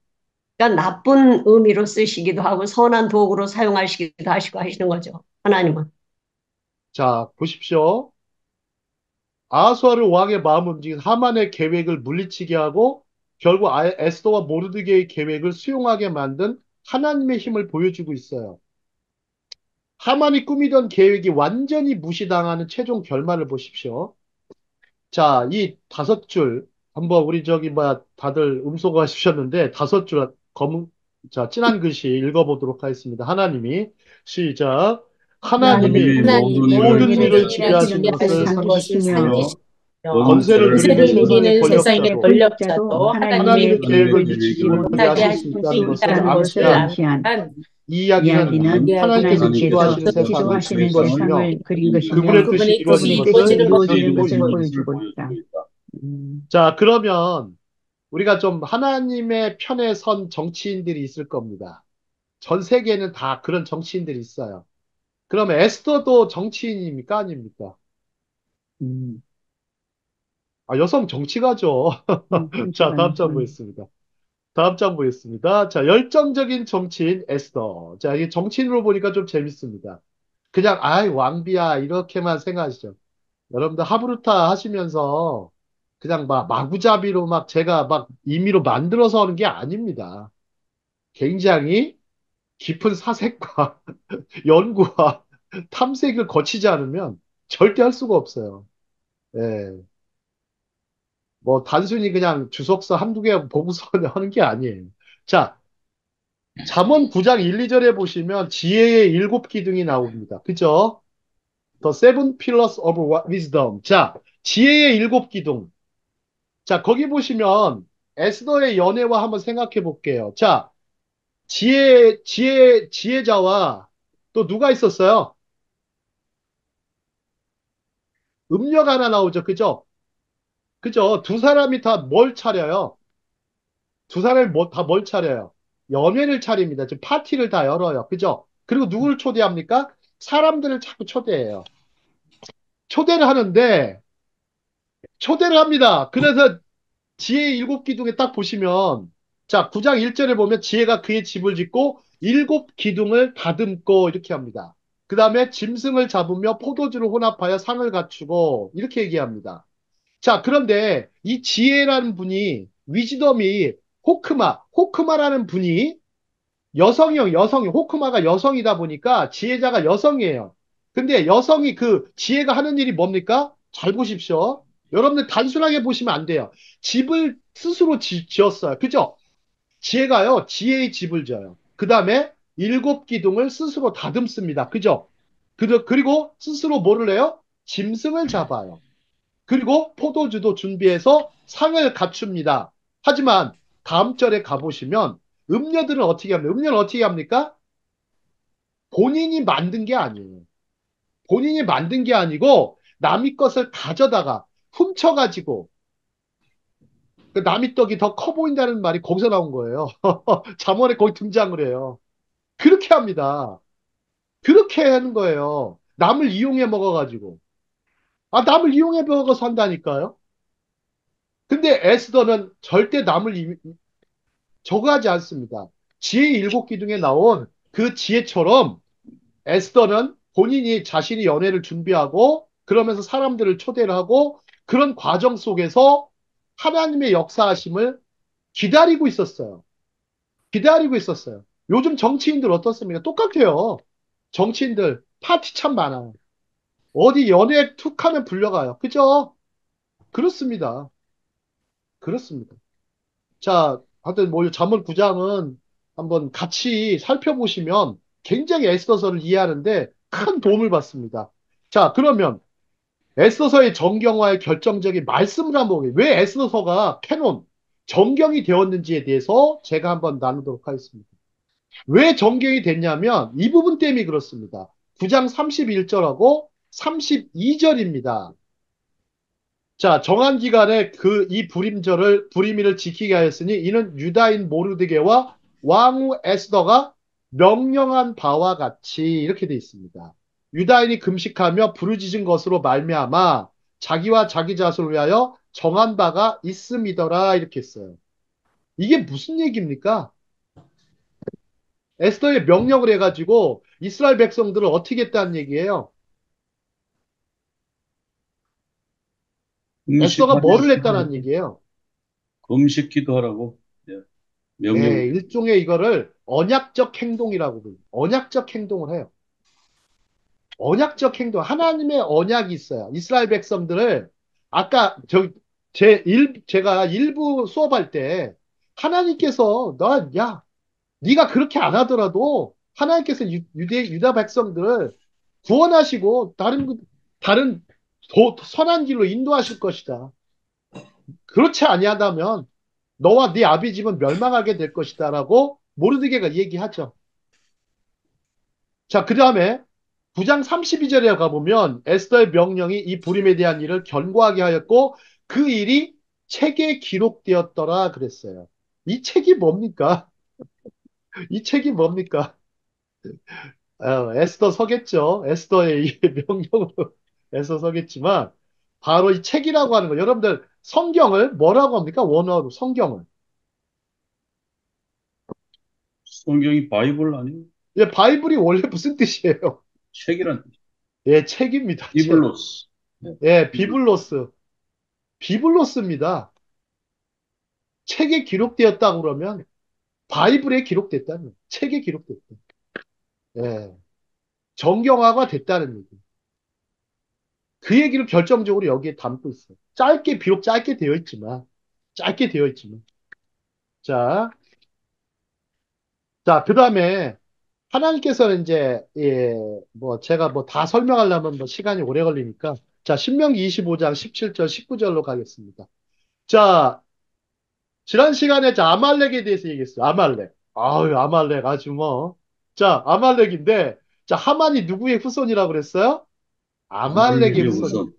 그러니까 나쁜 의미로 쓰시기도 하고 선한 도구로 사용하시기도 하시고 하시는 거죠. 하나님은. 자, 보십시오. 아하수아를 왕의 마음을 움직인 하만의 계획을 물리치게 하고 결국 에스더와 모르드게의 계획을 수용하게 만든 하나님의 힘을 보여주고 있어요. 하만이 꾸미던 계획이 완전히 무시당하는 최종 결말을 보십시오. 자, 이 5줄, 한번 우리 저기, 뭐야, 다들 음소거 하셨는데, 5줄 자, 진한 글씨 읽어보도록 하겠습니다. 하나님이, 시작. 하나님이 하나님이 하나님이 모든 모든 일을 일을 모든 일을 지배하시는 지배하시는 것을 지배하시는 것을 것을 상기시키며, 상기시키며 상기시며 권세를 누리는 권세를 세상의 누리는 세상의 권력자도 권력자도 권력자도 하나님의 하나님의 하나님의 계획을 하나님의 미치지 계획을 못하게 못하게 하실 미치지 수 하실 수 있다는 못하게 것을 있다는 하실 수 것을 암시한 있다는 암시한 암시한 이 이 이야기는 이야기는 이야기는 하나님께서 하나님께서 지도하시는 하나님께서 세상을 지도하시는 그린 지도하시는 세상을 것이며 세상을 그린 그린 것이며 그분의 것이며 뜻이 그분의 이루어진 뜻이 그분의 것을 뜻이 이루어지는 것을 그분의 이루어지는 뜻이 것을 보여주고 이루어지는 있다. 것을 보여주고 보여주고 있다. 있다. 자, 그러면 우리가 좀 하나님의 편에 선 정치인들이 있을 겁니다. 전 세계에는 다 그런 정치인들이 있어요. 그러면 에스더도 정치인입니까? 아닙니까? 음, 아, 여성 정치가죠. 자, 다음 정치관, 장 보겠습니다. 다음 장 보겠습니다. 자, 열정적인 정치인 에스더. 자, 이 정치인으로 보니까 좀 재밌습니다. 그냥, 아이, 왕비야, 이렇게만 생각하시죠. 여러분들 하브루타 하시면서 그냥 막 마구잡이로 막 제가 막 임의로 만들어서 하는 게 아닙니다. 굉장히 깊은 사색과 연구와 탐색을 거치지 않으면 절대 할 수가 없어요. 예. 뭐 단순히 그냥 주석서 한두 개 보고서 하는 게 아니에요. 자, 잠언 9장 1, 2절에 보시면 지혜의 7기둥이 나옵니다. 그죠? The seven pillars of wisdom. 자, 지혜의 7기둥. 자, 거기 보시면 에스더의 연애와 한번 생각해 볼게요. 자, 지혜자와 또 누가 있었어요? 음녀가 하나 나오죠. 그죠? 그죠? 두 사람이 다 뭘 차려요? 두 사람이 다 뭘 차려요? 연회를 차립니다. 지금 파티를 다 열어요. 그죠? 그리고 누구를 초대합니까? 사람들을 자꾸 초대해요. 초대를 하는데, 초대를 합니다. 그래서 지혜 7기둥에 딱 보시면, 자, 9장 1절에 보면 지혜가 그의 집을 짓고 7기둥을 다듬고 이렇게 합니다. 그 다음에 짐승을 잡으며 포도주를 혼합하여 상을 갖추고 이렇게 얘기합니다. 자, 그런데 이 지혜라는 분이, 위즈덤이 호크마라는 분이 여성이, 호크마가 여성이다 보니까 지혜자가 여성이에요. 근데 여성이 그 지혜가 하는 일이 뭡니까? 잘 보십시오. 여러분들 단순하게 보시면 안 돼요. 집을 스스로 지었어요. 그죠? 지혜가요, 지혜의 집을 지어요. 그 다음에 7기둥을 스스로 다듬습니다. 그죠? 그리고 스스로 뭐를 해요? 짐승을 잡아요. 그리고 포도주도 준비해서 상을 갖춥니다. 하지만 다음 절에 가보시면 음녀들은 어떻게 합니까? 음녀는 어떻게 합니까? 본인이 만든 게 아니에요. 본인이 만든 게 아니고 남의 것을 가져다가 훔쳐가지고 그 남의 떡이 더 커 보인다는 말이 거기서 나온 거예요. 잠언에 거기 등장을 해요. 그렇게 합니다. 그렇게 하는 거예요. 남을 이용해 먹어가지고. 아, 남을 이용해 먹어서 한다니까요. 근데 에스더는 절대 저거 하지 않습니다. 지혜 7기둥에 나온 그 지혜처럼 에스더는 본인이 자신이 연애를 준비하고 그러면서 사람들을 초대를 하고 그런 과정 속에서 하나님의 역사하심을 기다리고 있었어요. 기다리고 있었어요. 요즘 정치인들 어떻습니까? 똑같아요. 정치인들 파티 참 많아요. 어디 연애 툭 하면 불려가요. 그죠? 그렇습니다. 그렇습니다. 자, 하여튼 뭐 잠언 9장은 한번 같이 살펴보시면 굉장히 에스더서를 이해하는데 큰 도움을 받습니다. 자, 그러면 에스더서의 정경화의 결정적인 말씀을 한번 보게요. 왜 에스더서가 캐논, 정경이 되었는지에 대해서 제가 한번 나누도록 하겠습니다. 왜 정경이 됐냐면 이 부분 때문에 그렇습니다. 9장 31절하고 32절입니다. 자, 정한 기간에 이 불임일을 지키게 하였으니 이는 유다인 모르드게와 왕후 에스더가 명령한 바와 같이 이렇게 돼 있습니다. 유다인이 금식하며 부르짖은 것으로 말미암아 자기와 자기 자손을 위하여 정한 바가 있음이더라 이렇게 했어요. 이게 무슨 얘기입니까? 에스더의 명령을 해가지고 이스라엘 백성들을 어떻게 했다는 얘기예요? 에스더가 금식하게 뭐를 하라고 했다는 얘기예요? 금식 기도하라고. 예. 명령. 예, 일종의 이거를 언약적 행동이라고 불러요. 언약적 행동을 해요. 언약적 행동. 하나님의 언약이 있어요. 이스라엘 백성들을 아까 제가 일부 수업할 때 하나님께서 야, 네가 그렇게 안 하더라도 하나님께서 유다 백성들을 구원하시고 다른 선한 길로 인도하실 것이다. 그렇지 아니하다면 너와 네 아비 집은 멸망하게 될 것이다라고 모르드게가 얘기하죠. 자, 그 다음에 9장 32절에 가보면 에스더의 명령이 이 불임에 대한 일을 견고하게 하였고 그 일이 책에 기록되었더라 그랬어요. 이 책이 뭡니까? 이 책이 뭡니까? 에스더 서겠죠. 에스더의 이 명령으로 에스더 서겠지만 바로 이 책이라고 하는 거. 여러분들 성경을 뭐라고 합니까? 원어로 성경을. 성경이 바이블 아니에요? 예, 바이블이 원래 무슨 뜻이에요? 책이란 뜻. 예, 책입니다. 책. 비블로스. 네, 예, 비블. 비블로스. 비블로스입니다. 책에 기록되었다고 그러면 바이블에 기록됐다는 거예요. 책에 기록됐다. 예. 정경화가 됐다는 얘기. 그 얘기를 결정적으로 여기에 담고 있어요. 비록 짧게 되어 있지만, 짧게 되어 있지만. 자, 그 다음에 하나님께서는 이제, 예, 뭐 제가 뭐 다 설명하려면 뭐 시간이 오래 걸리니까. 자, 신명기 25장 17절, 19절로 가겠습니다. 자, 지난 시간에 아말렉에 대해서 얘기했어요. 아말렉. 아유, 아말렉 아주 뭐. 자, 아말렉인데, 자, 하만이 누구의 후손이라고 그랬어요? 아말렉의 아말렉의 후손. 우선.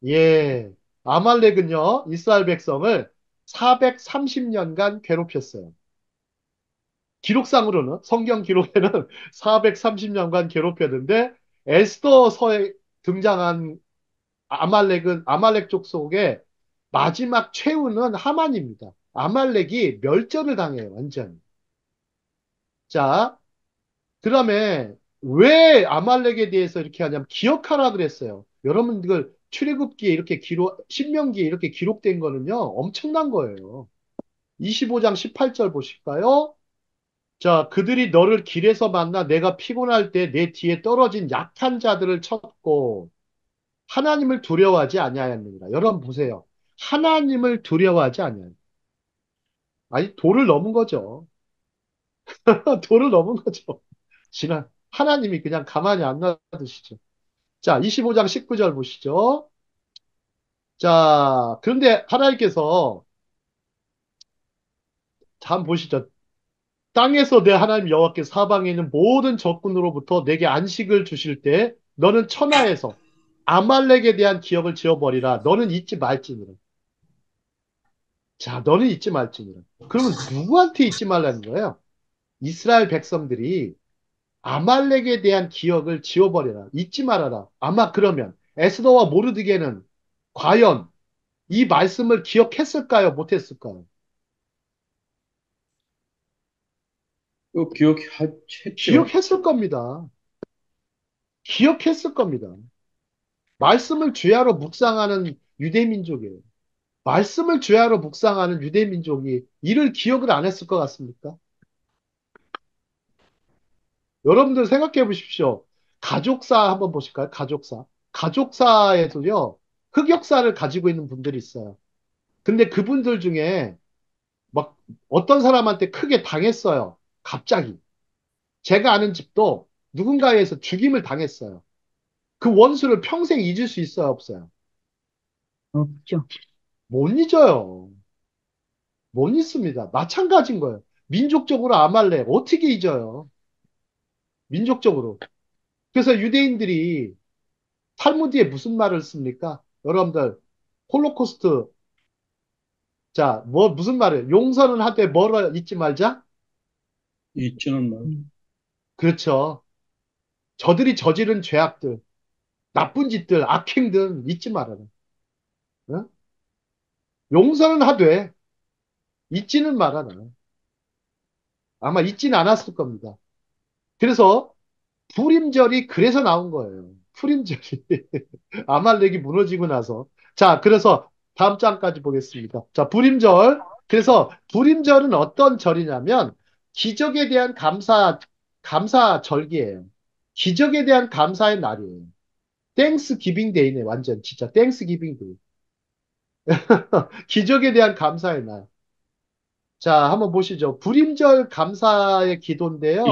예. 아말렉은요, 이스라엘 백성을 430년간 괴롭혔어요. 기록상으로는, 성경 기록에는 430년간 괴롭혔는데, 에스더서에 등장한 아말렉 족속의 마지막 최후는 하만입니다. 아말렉이 멸절을 당해요, 완전히. 자, 그다음에 왜 아말렉에 대해서 이렇게 하냐면 기억하라 그랬어요. 여러분들 출애굽기에 신명기에 이렇게 기록된 거는요, 엄청난 거예요. 25장 18절 보실까요? 자, 그들이 너를 길에서 만나 내가 피곤할 때 내 뒤에 떨어진 약한 자들을 쳤고 하나님을 두려워하지 아니하였느니라. 여러분 보세요. 하나님을 두려워하지 아니하였. 아니, 도를 넘은 거죠. 도를 넘은 거죠. 하나님이 그냥 가만히 안 놔두시죠. 자, 25장 19절 보시죠. 자, 그런데 하나님께서 한번 보시죠. 땅에서 내 하나님 여호와께 사방에 있는 모든 적군으로부터 내게 안식을 주실 때 너는 천하에서 아말렉에 대한 기억을 지워버리라. 너는 잊지 말지니라. 자, 너는 잊지 말지니라. 그러면 누구한테 잊지 말라는 거예요? 이스라엘 백성들이 아말렉에 대한 기억을 지워버려라. 잊지 말아라. 아마 그러면 에스더와 모르드게는 과연 이 말씀을 기억했을까요? 못했을까요? 기억했죠. 기억했을 겁니다. 기억했을 겁니다. 말씀을 주야로 묵상하는 유대민족이에요. 말씀을 주야로 묵상하는 유대민족이 이를 기억을 안 했을 것 같습니까? 여러분들 생각해 보십시오. 가족사 한번 보실까요? 가족사. 가족사에도요, 흑역사를 가지고 있는 분들이 있어요. 근데 그분들 중에 막 어떤 사람한테 크게 당했어요. 갑자기. 제가 아는 집도 누군가에 의해서 죽임을 당했어요. 그 원수를 평생 잊을 수 있어요, 없어요? 없죠. 못 잊어요. 못 잊습니다. 마찬가지인 거예요. 민족적으로 아말렉 어떻게 잊어요? 민족적으로. 그래서 유대인들이 탈무드에 무슨 말을 씁니까? 여러분들 홀로코스트 자, 무슨 말이에요? 용서는 하되 뭐를 잊지 말자? 잊지는 말. 그렇죠. 저들이 저지른 죄악들, 나쁜 짓들, 악행들 잊지 말아라. 어? 용서는 하되 잊지는 말아라. 아마 잊지는 않았을 겁니다. 그래서 불임절이 그래서 나온 거예요. 불임절이. 아말렉이 무너지고 나서. 자, 그래서 다음 장까지 보겠습니다. 자, 불임절. 그래서 불임절은 어떤 절이냐면 기적에 대한 감사 절기예요. 기적에 대한 감사의 날이에요. 땡스 기빙 데이네, 완전 진짜 땡스 기빙 데이. 기적에 대한 감사의 날. 자, 한번 보시죠. 불임절 감사의 기도인데요.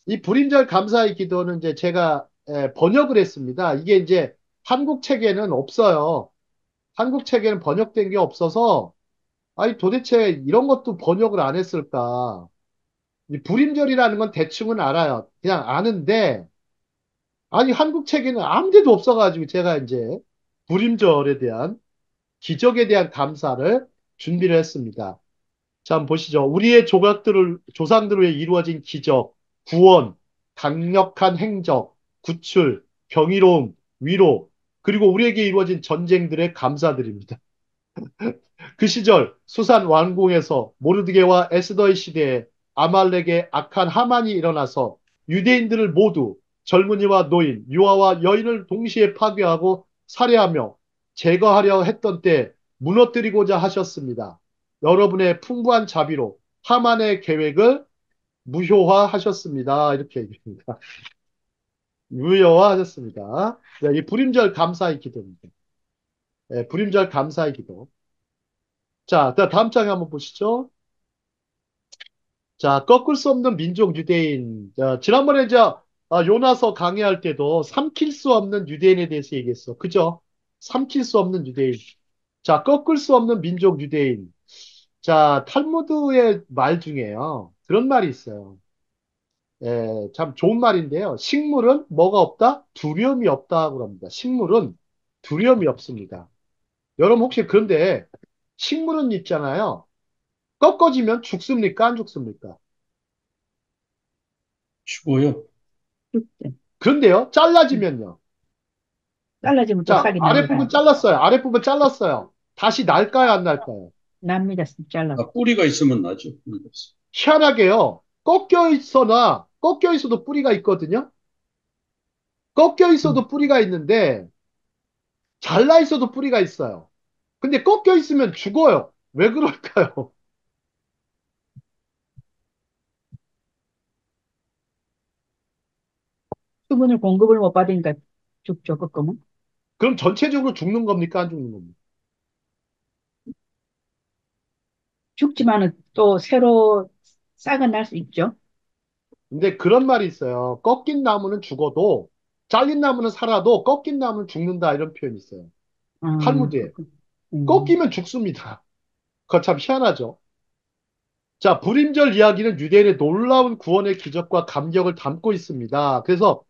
이 불임절 감사의 기도는 이제 제가 번역을 했습니다. 이게 이제 한국 책에는 없어요. 한국 책에는 번역된 게 없어서 아니 도대체 이런 것도 번역을 안 했을까? 이 불임절이라는 건 대충은 알아요. 그냥 아는데 아니 한국 책에는 아무 데도 없어가지고 제가 이제 불임절에 대한 기적에 대한 감사를 준비를 했습니다. 자, 한번 보시죠. 우리의 조상들을 위해 이루어진 기적, 구원, 강력한 행적, 구출, 경이로움, 위로, 그리고 우리에게 이루어진 전쟁들에 감사드립니다. 그 시절 수산 왕궁에서 모르드게와 에스더의 시대에 아말렉의 악한 하만이 일어나서 유대인들을 모두 젊은이와 노인, 유아와 여인을 동시에 파괴하고 살해하며 제거하려 했던 때 무너뜨리고자 하셨습니다. 여러분의 풍부한 자비로 하만의 계획을 무효화하셨습니다. 이렇게 얘기합니다. 무효화하셨습니다. 네, 이 불임절 감사의 기도입니다. 네, 불임절 감사의 기도. 자, 다음 장에 한번 보시죠. 자, 꺾을 수 없는 민족 유대인. 자, 지난번에 요나서 강의할 때도 삼킬 수 없는 유대인에 대해서 얘기했어. 그죠? 삼킬 수 없는 유대인. 자, 꺾을 수 없는 민족 유대인. 자, 탈무드의 말 중에요. 그런 말이 있어요. 참 좋은 말인데요. 식물은 뭐가 없다? 두려움이 없다고 합니다. 식물은 두려움이 없습니다. 여러분 혹시 그런데 식물은 있잖아요. 꺾어지면 죽습니까? 안 죽습니까? 죽어요. 죽죠. 그런데요, 음. 잘라지면요. 잘라지면 또 자, 싹이 아랫부분 납니다. 잘랐어요. 아랫부분 잘랐어요. 다시 날까요, 안 날까요? 납니다. 잘라. 아, 뿌리가 있으면 나죠. 뿌리가 있으면. 희한하게요. 꺾여 있어도 뿌리가 있거든요. 꺾여 음. 있어도 뿌리가 있는데, 잘라 있어도 뿌리가 있어요. 근데 꺾여 있으면 죽어요. 왜 그럴까요? 수분을 공급을 못 받으니까 죽죠. 꺾으면. 그럼 전체적으로 죽는 겁니까? 안 죽는 겁니까? 죽지만은 또 새로 싹은 날 수 있죠. 근데 그런 말이 있어요. 꺾인 나무는 죽어도, 잘린 나무는 살아도 꺾인 나무는 죽는다. 이런 표현이 있어요. 탈무드에. 그렇군. 음. 꺾이면 죽습니다. 그거 참 희한하죠. 자, 불임절 이야기는 유대인의 놀라운 구원의 기적과 감격을 담고 있습니다. 그래서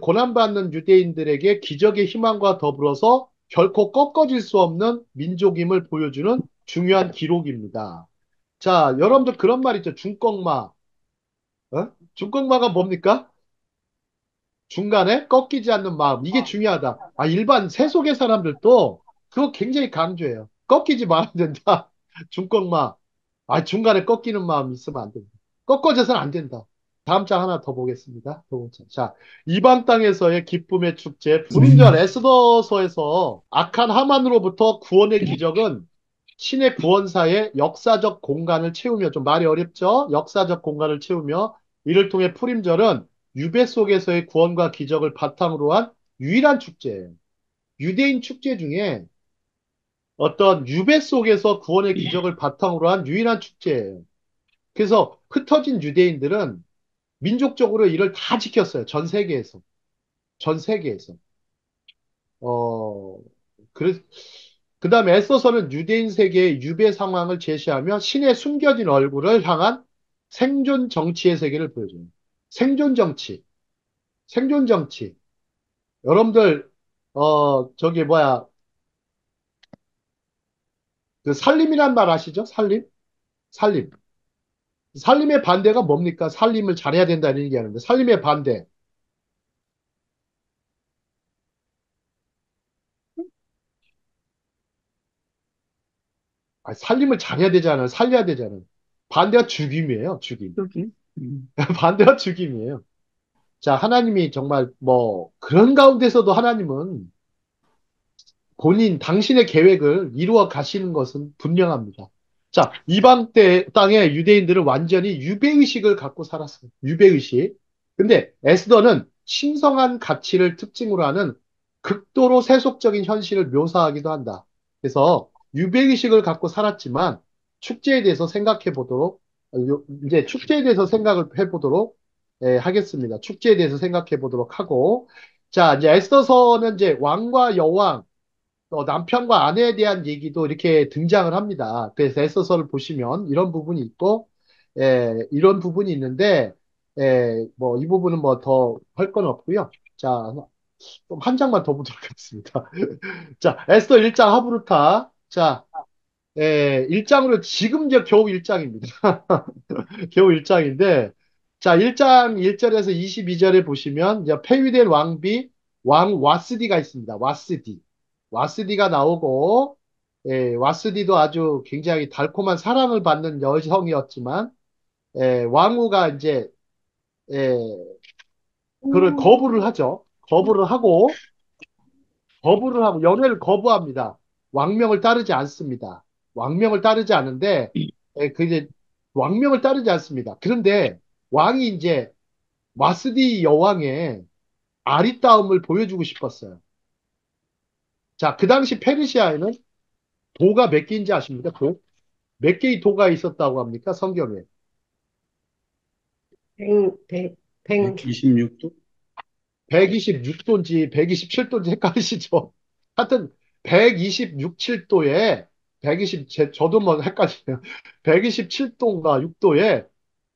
고난받는 유대인들에게 기적의 희망과 더불어서 결코 꺾어질 수 없는 민족임을 보여주는 중요한 기록입니다. 자, 여러분들 그런 말 있죠. 중꺾마. 중꺾마가 뭡니까? 중간에 꺾이지 않는 마음. 이게 중요하다. 아, 일반 세속의 사람들도 그거 굉장히 강조해요. 꺾이지 말아야 된다. 중꺾마. 아, 중간에 꺾이는 마음이 있으면 안 된다. 꺾어져서는 안 된다. 다음 장 하나 더 보겠습니다. 두 번째. 자, 이방 땅에서의 기쁨의 축제, 불임절 에스더서에서 악한 하만으로부터 구원의 기적은 신의 구원사의 역사적 공간을 채우며, 좀 말이 어렵죠? 역사적 공간을 채우며, 이를 통해 풀임절은 유배 속에서의 구원과 기적을 바탕으로 한 유일한 축제예요. 유대인 축제 중에 어떤 유배 속에서 구원의 기적을 바탕으로 한 유일한 축제예요. 그래서 흩어진 유대인들은 민족적으로 이를 다 지켰어요. 전 세계에서. 전 세계에서. 어, 그래, 그 다음에 애써서는 유대인 세계의 유배 상황을 제시하며 신의 숨겨진 얼굴을 향한 생존 정치의 세계를 보여줘요. 생존 정치. 생존 정치. 여러분들, 저기 뭐야, 그 살림이란 말 아시죠? 살림? 살림. 살림의 반대가 뭡니까? 살림을 잘해야 된다는 얘기하는데, 살림의 반대. 아, 살림을 잘해야 되잖아요. 살려야 되잖아요. 반대가 죽임이에요. 죽임. 여기. 음. 반대가 죽임이에요. 자, 하나님이 정말 뭐 그런 가운데서도 하나님은 당신의 계획을 이루어 가시는 것은 분명합니다. 자, 땅의 유대인들은 완전히 유배의식을 갖고 살았어요. 유배의식. 근데 에스더는 신성한 가치를 특징으로 하는 극도로 세속적인 현실을 묘사하기도 한다. 그래서 유배의식을 갖고 살았지만 축제에 대해서 생각해 보도록, 이제 축제에 대해서 생각을 해 보도록 하겠습니다. 축제에 대해서 생각해 보도록 하고, 자, 이제 에스더서는 이제 왕과 여왕, 남편과 아내에 대한 얘기도 이렇게 등장을 합니다. 그래서 에서서를 보시면 이런 부분이 있고, 이런 부분이 있는데, 뭐, 이 부분은 뭐 더 할 건 없고요. 자, 좀 한 장만 더 보도록 하겠습니다. 자, 에스더 1장 하브루타. 자, 1장으로 지금 이제 겨우 1장입니다. 겨우 1장인데, 자, 1장 1절에서 22절에 보시면, 이제 폐위된 왕 와스디가 있습니다. 와스디. 와스디가 나오고, 와스디도 아주 굉장히 달콤한 사랑을 받는 여성이었지만, 왕후가 이제, 예, 그를 거부를 하죠. 거부를 하고, 연애를 거부합니다. 왕명을 따르지 않습니다. 왕명을 따르지 않는데, 그 이제, 왕명을 따르지 않습니다. 그런데, 왕이 이제, 와스디 여왕의 아리따움을 보여주고 싶었어요. 자, 그 당시 페르시아에는 도가 몇 개인지 아십니까? 도? 몇 개의 도가 있었다고 합니까? 성경에. 백, 126도? 126도인지 127도인지 헷갈리시죠? 하여튼 126, 7도에 저도 뭐 헷갈리네요. 127도인가 6도에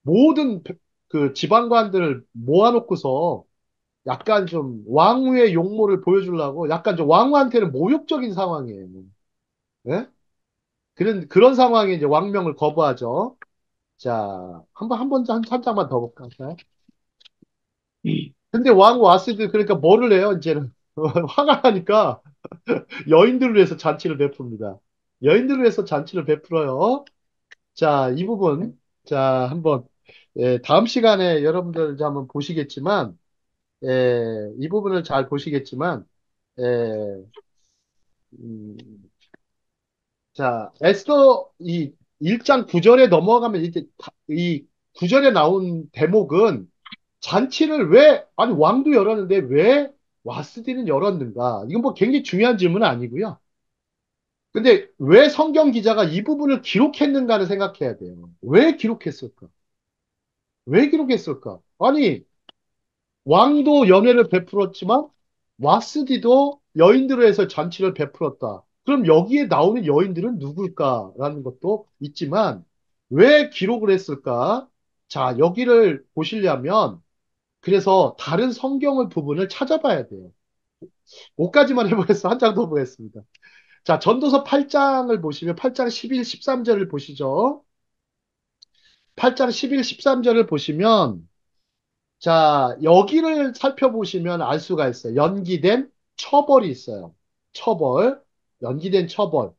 모든 그 지방관들을 모아놓고서 약간 좀 왕후의 용모를 보여주려고 약간 좀 왕후한테는 모욕적인 상황이에요. 예? 그런 상황에 이제 왕명을 거부하죠. 자, 한 장만 더 볼까요? 근데 왕 와스드 그러니까 뭐를 해요, 이제는? 화가 나니까 여인들을 위해서 잔치를 베풉니다. 여인들을 위해서 잔치를 베풀어요. 자, 이 부분. 자, 한번, 다음 시간에 여러분들 이제 한번 보시겠지만, 이 부분을 잘 보시겠지만, 예, 음, 자, 에스더 이 1장 9절에 넘어가면 이제 이 9절에 나온 대목은 잔치를 아니, 왕도 열었는데 왜 와스디는 열었는가? 이건 뭐 굉장히 중요한 질문은 아니고요. 근데 왜 성경 기자가 이 부분을 기록했는가를 생각해야 돼요. 왜 기록했을까? 왜 기록했을까? 아니, 왕도 연회를 베풀었지만 와스디도 여인들을 해서 잔치를 베풀었다. 그럼 여기에 나오는 여인들은 누굴까라는 것도 있지만 왜 기록을 했을까? 자, 여기를 보시려면 그래서 다른 성경을 부분을 찾아봐야 돼요. 5가지만 해보겠습니다. 한 장 더 보겠습니다. 자, 전도서 8장을 보시면 8장 11, 13절을 보시죠. 8장 11, 13절을 보시면 자, 여기를 살펴보시면 알 수가 있어요. 연기된 처벌이 있어요. 처벌, 연기된 처벌.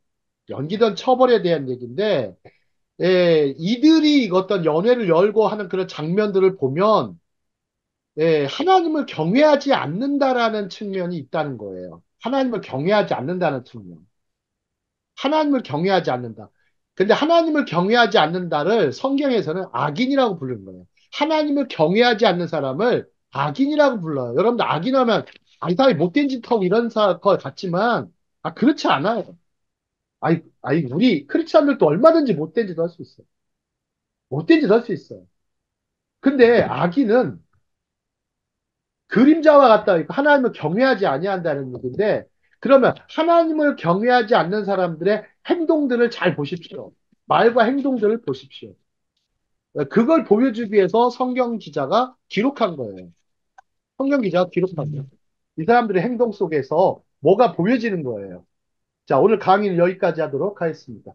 연기된 처벌에 대한 얘기인데, 이들이 어떤 연회를 열고 하는 그런 장면들을 보면, 하나님을 경외하지 않는다라는 측면이 있다는 거예요. 하나님을 경외하지 않는다는 측면. 하나님을 경외하지 않는다. 근데 하나님을 경외하지 않는다를 성경에서는 악인이라고 부르는 거예요. 하나님을 경외하지 않는 사람을 악인이라고 불러요. 여러분들 악인하면 이 사람이 못된 짓 하고 이런 것 같지만 그렇지 않아요. 우리 크리스찬들도 얼마든지 못된 짓 할 수 있어요. 못된 짓 할 수 있어요. 근데 악인은 그림자와 같다. 하나님을 경외하지 아니한다는 얘기인데 그러면 하나님을 경외하지 않는 사람들의 행동들을 잘 보십시오. 말과 행동들을 보십시오. 그걸 보여주기 위해서 성경 기자가 기록한 거예요. 성경 기자가 기록한 거예요. 이 사람들의 행동 속에서 뭐가 보여지는 거예요. 자, 오늘 강의는 여기까지 하도록 하겠습니다.